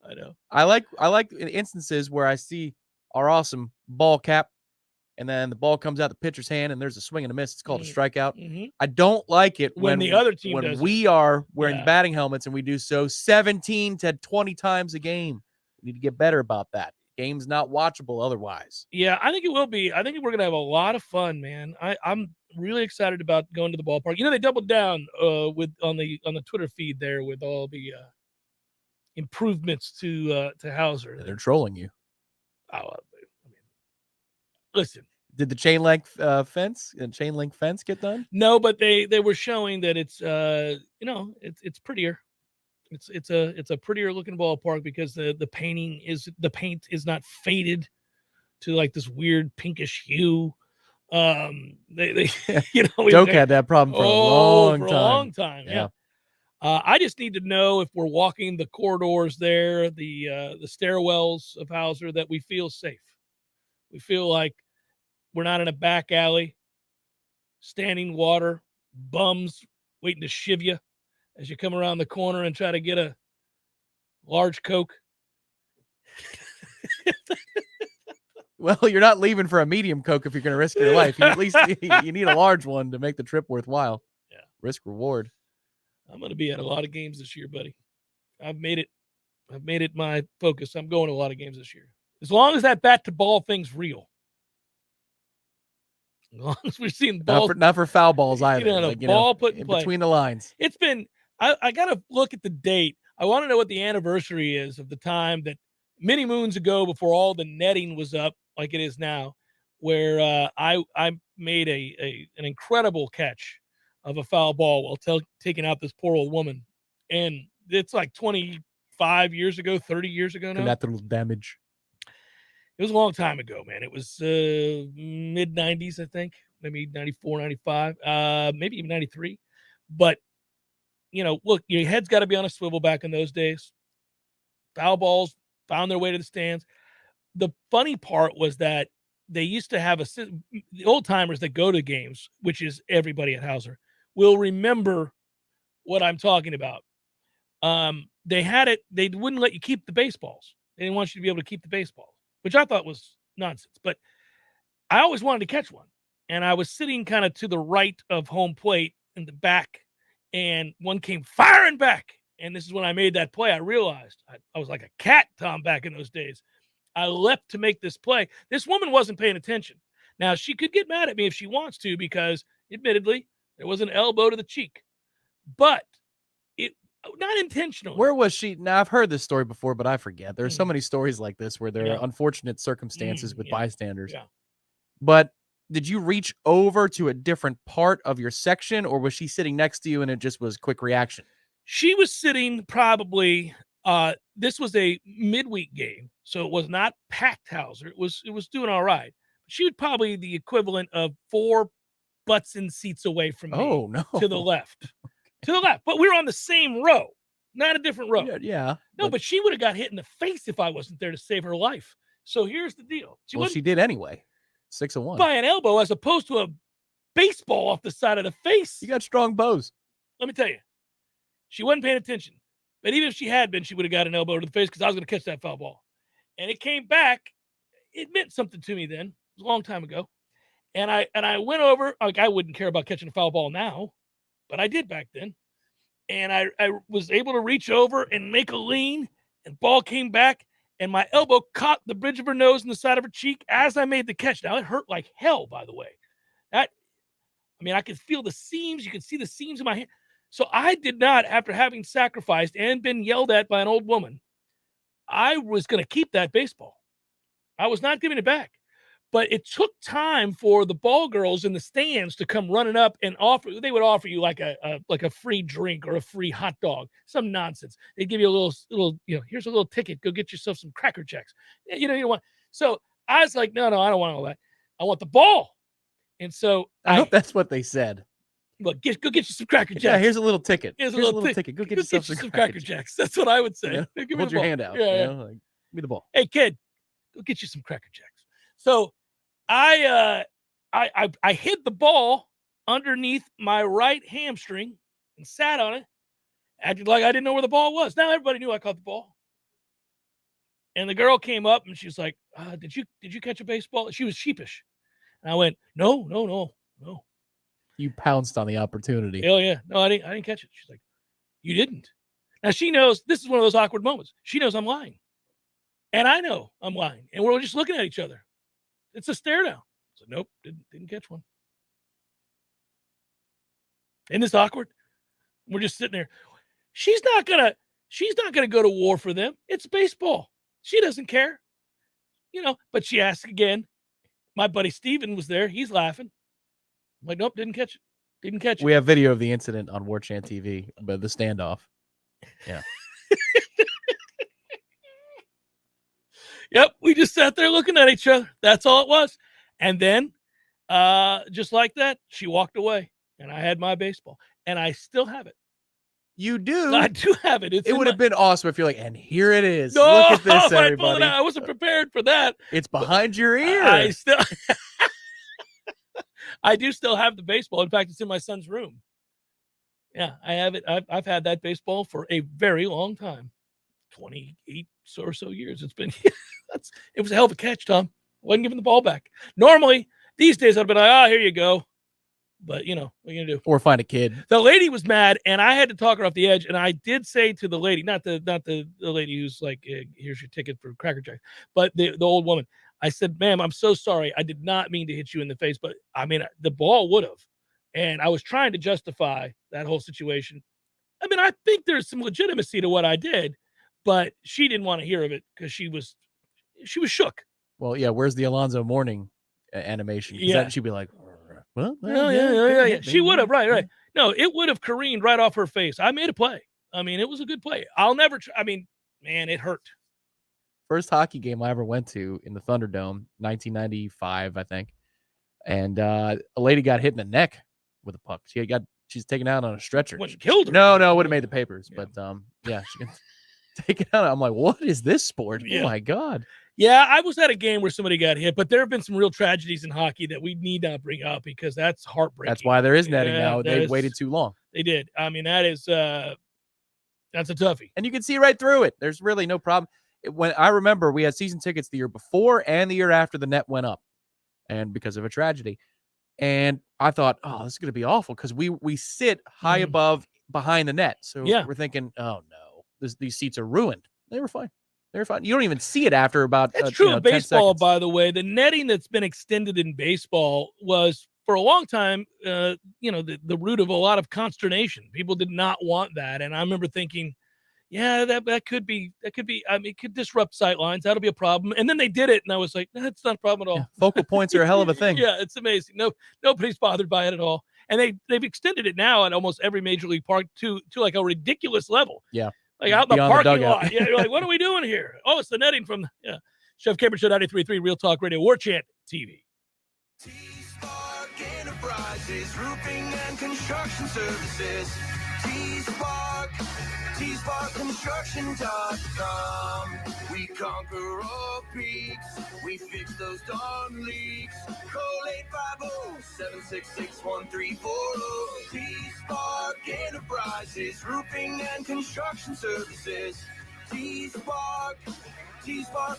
I know. I like instances where I see our awesome ball cap, and then the ball comes out the pitcher's hand, and there's a swing and a miss. It's called a strikeout. Mm-hmm. I don't like it when the other team does we are wearing batting helmets and we do so 17 to 20 times a game. We need to get better about that. Game's not watchable otherwise. Yeah, I think it will be. I think we're gonna have a lot of fun, man. I'm really excited about going to the ballpark. You know, they doubled down on the Twitter feed there with all the improvements to Hauser. They're trolling you. Oh, I mean, listen. Did the chain link fence get done? No, but they were showing that it's it's prettier. It's a prettier looking ballpark because the paint is not faded to like this weird pinkish hue. They Doak had that problem for a long time. Yeah. I just need to know if we're walking the corridors there, the stairwells of Hauser, that we feel safe. We feel like we're not in a back alley, standing water, bums waiting to shiv you as you come around the corner and try to get a large Coke. Well, you're not leaving for a medium Coke if you're going to risk your life. At least you need a large one to make the trip worthwhile. Yeah. Risk reward. I'm going to be at a lot of games this year, buddy. I've made it my focus. I'm going to a lot of games this year. As long as that bat to ball thing's real. As long as we're seeing balls. Not for foul balls either. Ball put in play. Between the lines. It's been, I got to look at the date. I want to know what the anniversary is of the time that many moons ago, before all the netting was up like it is now, where I made an incredible catch of a foul ball while taking out this poor old woman. And it's like 25 years ago, 30 years ago now. Collateral damage. It was a long time ago, man. It was mid-90s, I think. Maybe 94, 95, maybe even 93. But, look, your head's got to be on a swivel back in those days. Foul balls found their way to the stands. The funny part was that they used to have the old-timers that go to games, which is everybody at Hauser, will remember what I'm talking about. They had it. They wouldn't let you keep the baseballs. They didn't want you to be able to keep the baseballs, which I thought was nonsense. But I always wanted to catch one. And I was sitting kind of to the right of home plate in the back, and one came firing back. And this is when I made that play. I realized I was like a cat, Tom, back in those days. I leapt to make this play. This woman wasn't paying attention. Now, she could get mad at me if she wants to, because admittedly, there was an elbow to the cheek. But it not intentional. Where was she? Now, I've heard this story before, but I forget. There are so many stories like this where there are unfortunate circumstances with bystanders. Yeah. But did you reach over to a different part of your section, or was she sitting next to you and it just was quick reaction? She was sitting probably, this was a midweek game, so it was not packed Hauser. It was doing all right. She was probably the equivalent of 4 butts in seats away from me. Oh, no. To the left. To the left. But we were on the same row, not a different row. Yeah. No, but she would have got hit in the face if I wasn't there to save her life. So here's the deal. She did anyway. 6-1. By an elbow as opposed to a baseball off the side of the face. You got strong bows. Let me tell you. She wasn't paying attention. But even if she had been, she would have got an elbow to the face, because I was going to catch that foul ball. And it came back. It meant something to me then. It was a long time ago. And I went over. Like, I wouldn't care about catching a foul ball now, but I did back then. And I was able to reach over and make a lean, and ball came back, and my elbow caught the bridge of her nose and the side of her cheek as I made the catch. Now, it hurt like hell, by the way. I could feel the seams. You could see the seams in my hand. So I did not, after having sacrificed and been yelled at by an old woman, I was going to keep that baseball. I was not giving it back. But it took time for the ball girls in the stands to come running up and offer. They would offer you like a free drink or a free hot dog, some nonsense. They'd give you a little, here's a little ticket. Go get yourself some cracker jacks. You don't want. So I was like, no, I don't want all that. I want the ball. And so I hope that's what they said. Look, go get you some cracker jacks. Yeah, here's a little ticket. Here's a little ticket. Go get yourself some cracker jacks. That's what I would say. Yeah. Give me Hold the your ball. hand out. Yeah. Like, give me the ball. Hey, kid, go get you some cracker jacks. So I hid the ball underneath my right hamstring and sat on it, acted like I didn't know where the ball was. Now everybody knew I caught the ball. And the girl came up and she was like, did you catch a baseball? She was sheepish. And I went, no. You pounced on the opportunity. Hell yeah. No, I didn't catch it. She's like, you didn't. Now she knows this is one of those awkward moments. She knows I'm lying. And I know I'm lying. And we're just looking at each other. It's a stare down. So nope, didn't catch one. Isn't this awkward? We're just sitting there. She's not gonna go to war for them. It's baseball. She doesn't care. But she asked again. My buddy Steven was there. He's laughing. I'm like, nope, didn't catch it. We have video of the incident on Warchant TV, but the standoff. Yeah. Yep, we just sat there looking at each other. That's all it was. And then, just like that, she walked away, and I had my baseball, and I still have it. You do? I do have it. It would have been awesome if you're like, and here it is. No, look at this, I pulled it everybody. out. I wasn't prepared for that. It's behind your ear. I still. I do still have the baseball. In fact, it's in my son's room. Yeah, I have it. I've had that baseball for a very long time, 28 or so years. It's been. It was a hell of a catch, Tom. Wasn't giving the ball back. Normally, these days I'd be like, here you go. But what are you gonna do? Or find a kid. The lady was mad, and I had to talk her off the edge. And I did say to the lady, not the lady who's like, here's your ticket for Cracker Jack, but the old woman. I said, ma'am, I'm so sorry. I did not mean to hit you in the face, but I mean, the ball would have. And I was trying to justify that whole situation. I mean, I think there's some legitimacy to what I did, but she didn't want to hear of it because she was shook. Well, yeah. Where's the Alonzo Mourning animation? Yeah. She'd be like, well, yeah. She would have, right. No, it would have careened right off her face. I made a play. I mean, it was a good play. I'll never. Man, it hurt. First hockey game I ever went to in the Thunderdome, 1995, I think. And a lady got hit in the neck with a puck. She's taken out on a stretcher. Wouldn't killed her. No, would have made the papers. Yeah. But she got taken out. I'm like, what is this sport? Yeah. Oh my God. Yeah, I was at a game where somebody got hit, but there have been some real tragedies in hockey that we need not bring up because that's heartbreaking. That's why there is netting now. They waited too long. They did. I mean, that's a toughie. And you can see right through it. There's really no problem. When I remember we had season tickets the year before and the year after the net went up, and because of a tragedy. And I thought, this is going to be awful because we sit high above behind the net. So we're thinking, oh no, these seats are ruined. They were fine. They're fine. You don't even see it after about. That's true of baseball, by the way. The netting that's been extended in baseball was for a long time, the root of a lot of consternation. People did not want that, and I remember thinking, yeah, that could be. I mean, it could disrupt sight lines. That'll be a problem. And then they did it, and I was like, that's not a problem at all. Yeah, focal points are a hell of a thing. Yeah, it's amazing. Nobody's bothered by it at all. And they've extended it now at almost every major league park to like a ridiculous level. Yeah. Like out in the parking lot. Yeah, you're like, what are we doing here? Oh, it's the netting from Chef Cameron Show 93.3 Real Talk Radio, Warchant TV. T-Spark Enterprises, roofing and construction services. T-Spark Construction.com. We conquer all peaks. We fix those darn leaks. Call 850-766-1340. T-Spark Enterprises, roofing and construction services. T-Spark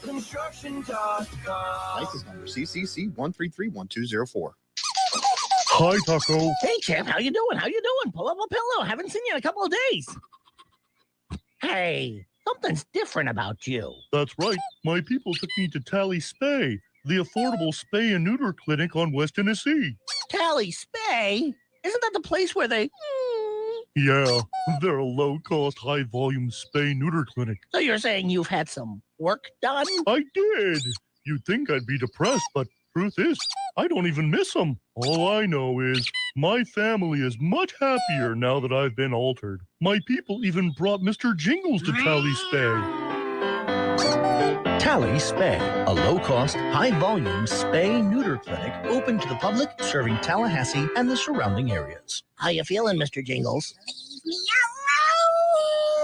Construction.com. License number CCC 1331204. Hi, Taco. Hey, champ, how you doing? Pull up a pillow. Haven't seen you in a couple of days. Hey, something's different about you. That's right. My people took me to Tally Spay, the affordable spay and neuter clinic on West Tennessee. Tally Spay? Isn't that the place where they... Yeah, they're a low-cost, high-volume spay-neuter clinic. So you're saying you've had some work done? I did. You'd think I'd be depressed, but truth is, I don't even miss them. All I know is my family is much happier now that I've been altered. My people even brought Mr. Jingles to Tally Spay. Tally Spay, a low-cost, high-volume spay-neuter clinic open to the public, serving Tallahassee and the surrounding areas. How you feeling, Mr. Jingles?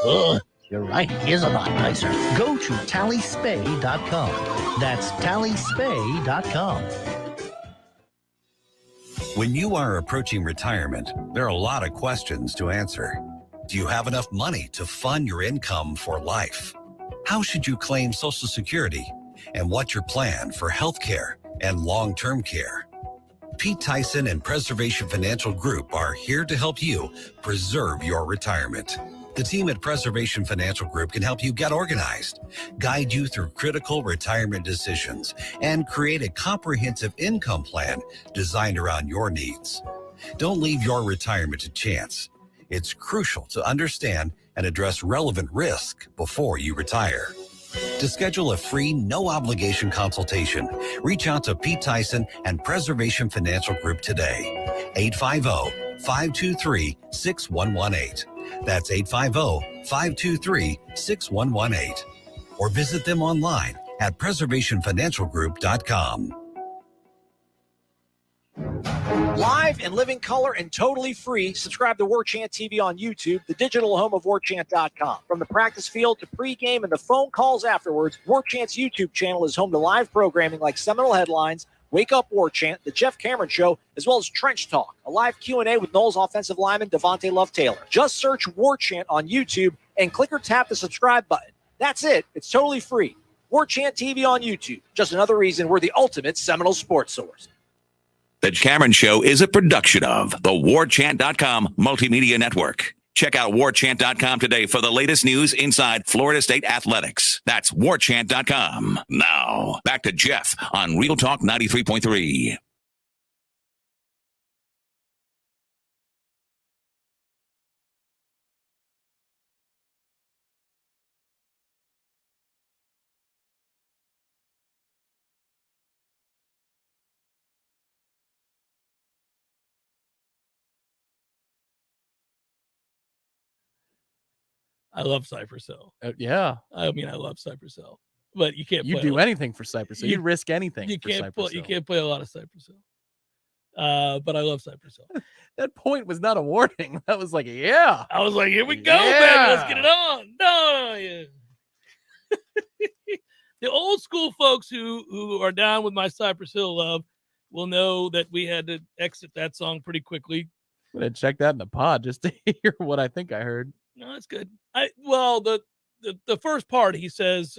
Ugh, you're right. He is a lot nicer. Go to tallyspay.com. That's tallyspay.com. When you are approaching retirement, there are a lot of questions to answer. Do you have enough money to fund your income for life? How should you claim Social Security? And what's your plan for health care and long-term care? Pete Tyson and Preservation Financial Group are here to help you preserve your retirement. The team at Preservation Financial Group can help you get organized, guide you through critical retirement decisions, and create a comprehensive income plan designed around your needs. Don't leave your retirement to chance. It's crucial to understand and address relevant risk before you retire. To schedule a free, no-obligation consultation, reach out to Pete Tyson and Preservation Financial Group today. 850-523-6118. That's 850-523-6118. Or visit them online at preservationfinancialgroup.com. Live and living color and totally free. Subscribe to Warchant TV on YouTube, the digital home of Warchant.com. From the practice field to pregame and the phone calls afterwards, Warchant's YouTube channel is home to live programming like Seminole Headlines, Wake Up Warchant, The Jeff Cameron Show, as well as Trench Talk, a live Q&A with Noles offensive lineman Devontae Love-Taylor. Just search Warchant on YouTube and click or tap the subscribe button. That's it. It's totally free. Warchant TV on YouTube. Just another reason we're the ultimate Seminole sports source. The Cameron Show is a production of the Warchant.com Multimedia Network. Check out Warchant.com today for the latest news inside Florida State athletics. That's Warchant.com. Now, back to Jeff on Real Talk 93.3. I love Cypress Hill. Yeah. I mean, I love Cypress Hill. But you can't You do anything for Cypress Hill. You risk anything you for can't Cypress You Hill. can't play a lot of Cypress Hill. But I love Cypress Hill. That point was not a warning. That was like, yeah. I was like, here we go, man. Let's get it on. No, yeah. The old school folks who are down with my Cypress Hill love will know that we had to exit that song pretty quickly. I'm going to check that in the pod just to hear what I think I heard. No, that's good. Well, the first part, he says,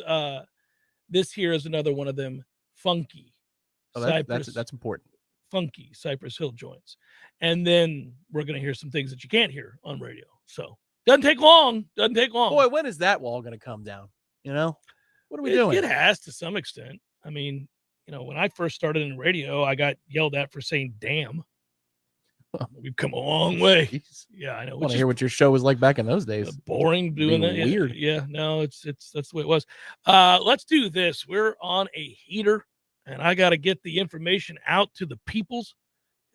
this here is another one of them funky. Oh, that's important. Funky Cypress Hill joints. And then we're going to hear some things that you can't hear on radio. So doesn't take long. Boy, when is that wall going to come down? You know, what are we doing? It has to some extent. I mean, when I first started in radio, I got yelled at for saying damn. We've come a long way. Jeez. Yeah, I know. I want to hear what your show was like back in those days. Boring doing that. Weird. Yeah, no, it's that's the way it was. Let's do this. We're on a heater, and I got to get the information out to the peoples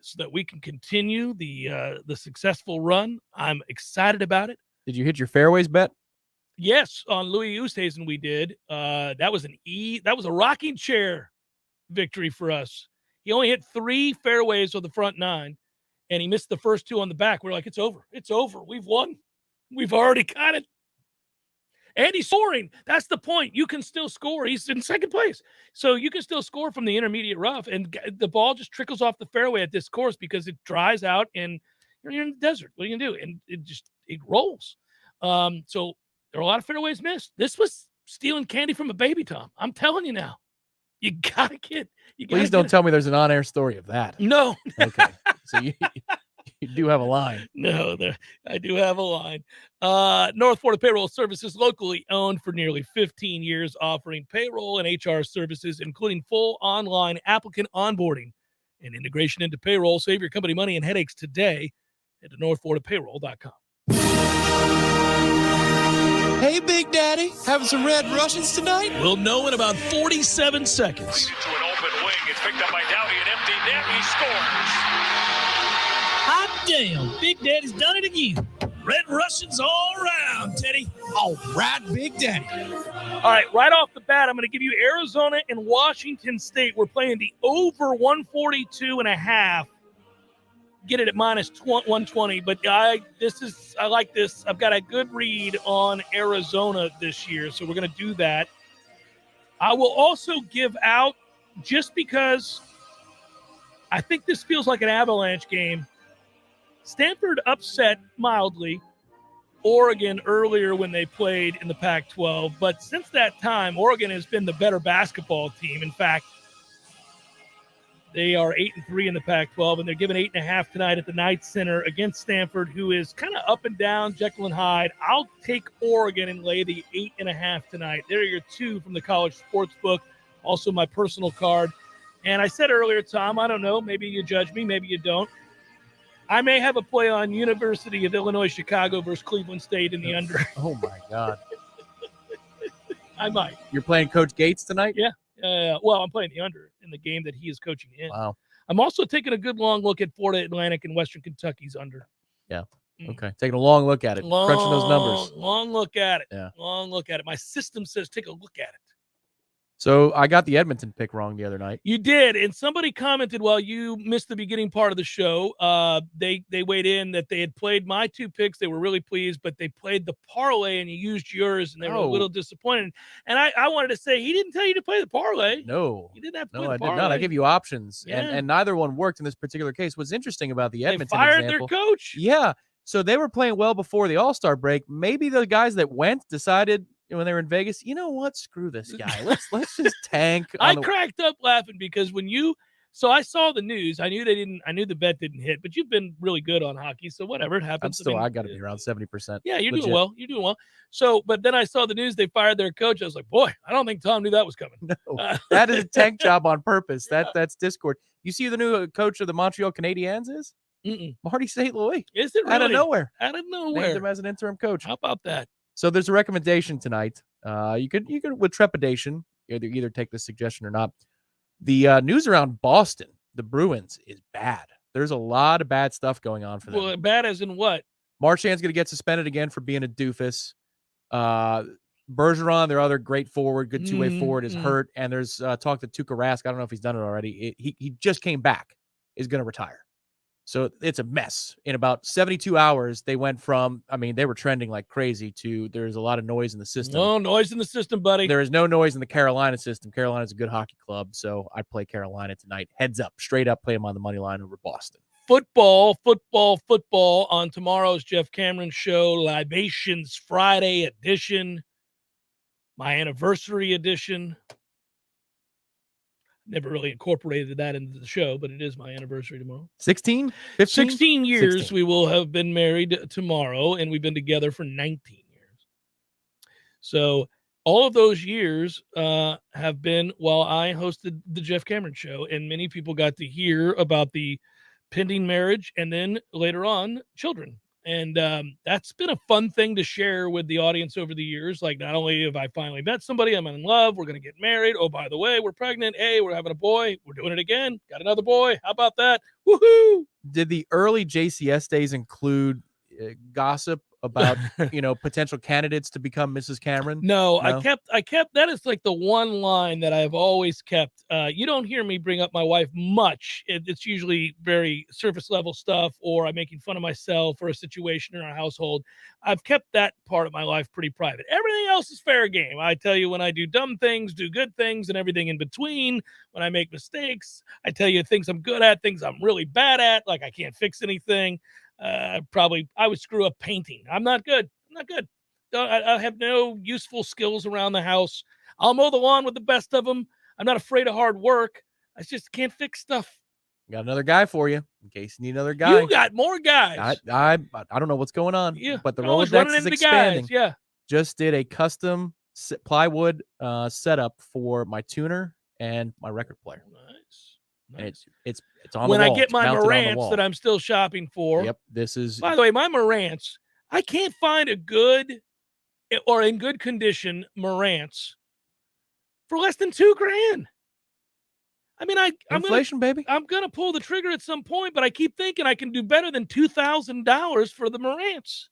so that we can continue the successful run. I'm excited about it. Did you hit your fairways bet? Yes, on Louis Oosthuizen we did. That was a rocking chair victory for us. He only hit 3 fairways of the front 9. And he missed the first 2 on the back. We're like, it's over. It's over. We've won. We've already got it. And he's scoring. That's the point. You can still score. He's in second place. So you can still score from the intermediate rough. And the ball just trickles off the fairway at this course because it dries out and you're in the desert. What are you going to do? And it rolls. So there are a lot of fairways missed. This was stealing candy from a baby, Tom. I'm telling you now. You got to get. Please don't tell me there's an on-air story of that. No. Okay. So you do have a line. No, I do have a line. North Florida Payroll Services, locally owned for nearly 15 years, offering payroll and HR services, including full online applicant onboarding and integration into payroll. Save your company money and headaches today at northfloridapayroll.com. Hey, Big Daddy, having some Red Russians tonight? We'll know in about 47 seconds. To an open wing. It's picked up by Dowdy, an empty net. He scores. Hot damn, Big Daddy's done it again. Red Russians all around, Teddy. All right, Big Daddy. All right, right off the bat, I'm going to give you Arizona and Washington State. We're playing the over 142.5. Get it at minus 120, but I like this. I've got a good read on Arizona this year, so we're going to do that. I will also give out, just because I think this feels like an Avalanche game, Stanford upset mildly Oregon earlier when they played in the Pac-12, but since that time, Oregon has been the better basketball team. In fact, they are 8-3 in the Pac-12, and they're given 8.5 tonight at the Knight Center against Stanford, who is kind of up and down, Jekyll and Hyde. I'll take Oregon and lay the 8.5 tonight. There are your 2 from the college sports book, also my personal card. And I said earlier, Tom, I don't know, maybe you judge me, maybe you don't. I may have a play on University of Illinois Chicago versus Cleveland State in the under. Oh, my God. I might. You're playing Coach Gates tonight? Yeah. Well, I'm playing the under in the game that he is coaching in. Wow. I'm also taking a good long look at Florida Atlantic and Western Kentucky's under. Yeah. Okay. Taking a long look at it. Crunching those numbers. Long look at it. Yeah. Long look at it. My system says take a look at it. So I got the Edmonton pick wrong the other night. You did, and somebody commented while you missed the beginning part of the show. They weighed in that they had played my 2 picks. They were really pleased, but they played the parlay and you used yours, and they were a little disappointed. And I wanted to say, he didn't tell you to play the parlay. No, you didn't have to play no, the I parlay. did not. I gave you options, Yeah. and neither one worked in this particular case. What's interesting about the Edmonton They fired example, their coach. Yeah, so they were playing well before the All-Star break. Maybe the guys that went decided when they were in Vegas, you know what? Screw this guy. Let's just tank. I cracked up laughing because so I saw the news. I knew the bet didn't hit, but you've been really good on hockey, so whatever, it happens. I got to be around 70%. Yeah, you're doing well. You're doing well. So, but then I saw the news they fired their coach. I was like, boy, I don't think Tom knew that was coming. No, that is a tank job on purpose. That's Discord. You see who the new coach of the Montreal Canadiens is? Marty St. Louis. Is it really? Out of nowhere? Out of nowhere. Named him as an interim coach. How about that? So there's a recommendation tonight. You could with trepidation either take this suggestion or not. The news around Boston, the Bruins, is bad. There's a lot of bad stuff going on for them. Well, bad as in what? Marchand's going to get suspended again for being a doofus. Bergeron, their other great forward, good two-way forward, is hurt. And there's talk that Tuukka Rask, I don't know if he's done it already. He just came back, is going to retire. So it's a mess. In about 72 hours, they went from, they were trending like crazy to there's a lot of noise in the system. No noise in the system, buddy. There is no noise in the Carolina system. Carolina's a good hockey club, so I play Carolina tonight. Heads up, straight up, play them on the money line over Boston. Football on tomorrow's Jeff Cameron Show, Libations Friday edition, my anniversary edition. Never really incorporated that into the show, but it is my anniversary tomorrow. 16? 15? 16 years 16. we will have been married tomorrow, and we've been together for 19 years. So all of those years have been while I hosted the Jeff Cameron Show, and many people got to hear about the pending marriage and then later on children. And that's been a fun thing to share with the audience over the years. Like, not only have I finally met somebody, I'm in love, we're going to get married. Oh, by the way, we're pregnant. Hey, we're having a boy. We're doing it again. Got another boy. How about that? Woohoo! Did the early JCS days include gossip about, potential candidates to become Mrs. Cameron? No, I kept, that is like the one line that I've always kept. You don't hear me bring up my wife much. It's usually very surface level stuff, or I'm making fun of myself or a situation in our household. I've kept that part of my life pretty private. Everything else is fair game. I tell you when I do dumb things, do good things, and everything in between. When I make mistakes, I tell you things I'm good at, things I'm really bad at, like I can't fix anything. I would screw up painting. I'm not good. I have no useful skills around the house. I'll mow the lawn with the best of them. I'm not afraid of hard work. I just can't fix stuff. Got another guy for you in case you need another guy. You got more guys. I don't know what's going on. Yeah, but the always Rolodex running is into expanding. guys. Yeah. Just did a custom plywood setup for my tuner and my record player. Nice. It's on when the wall. I get my Mounted on the Marantz wall. that I'm still shopping for. Yep, this is. By the way, my Marantz, I can't find a good or in good condition Marantz for less than $2,000. Inflation, baby. I'm gonna pull the trigger at some point, but I keep thinking I can do better than $2,000 for the Marantz.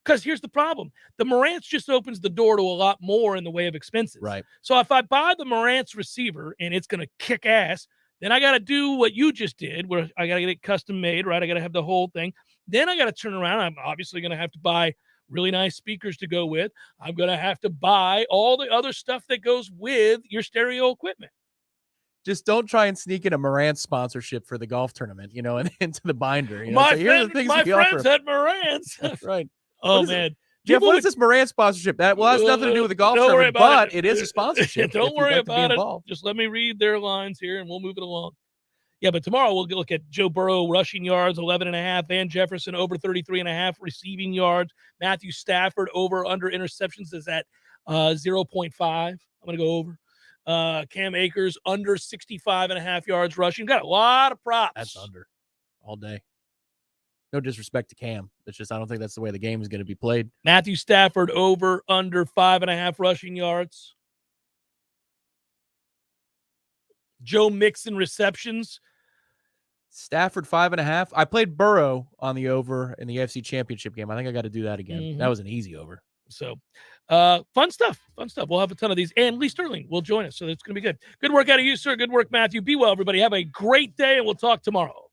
Because here's the problem. The Marantz just opens the door to a lot more in the way of expenses. Right. So if I buy the Marantz receiver and it's going to kick ass, then I got to do what you just did, where I got to get it custom made, right? I got to have the whole thing. Then I got to turn around. I'm obviously going to have to buy really nice speakers to go with. I'm going to have to buy all the other stuff that goes with your stereo equipment. Just don't try and sneak in a Marantz sponsorship for the golf tournament, and into the binder. My friends had Marantz. That's right. Oh, man. Jeff, what is this Marantz sponsorship? That has nothing to do with the golf tournament, but it is a sponsorship. Don't worry about it. Just let me read their lines here, and we'll move it along. Yeah, but tomorrow we'll look at Joe Burrow rushing yards, 11.5. Van Jefferson over 33.5 receiving yards. Matthew Stafford over under interceptions is at 0.5. I'm going to go over. Cam Akers under 65.5 yards rushing. Got a lot of props. That's under all day. No disrespect to Cam. It's just I don't think that's the way the game is going to be played. Matthew Stafford over under 5.5 rushing yards. Joe Mixon receptions. Stafford 5.5. I played Burrow on the over in the AFC Championship game. I think I got to do that again. That was an easy over. So fun stuff. We'll have a ton of these. And Lee Sterling will join us. So it's going to be good. Good work out of you, sir. Good work, Matthew. Be well, everybody. Have a great day, and we'll talk tomorrow.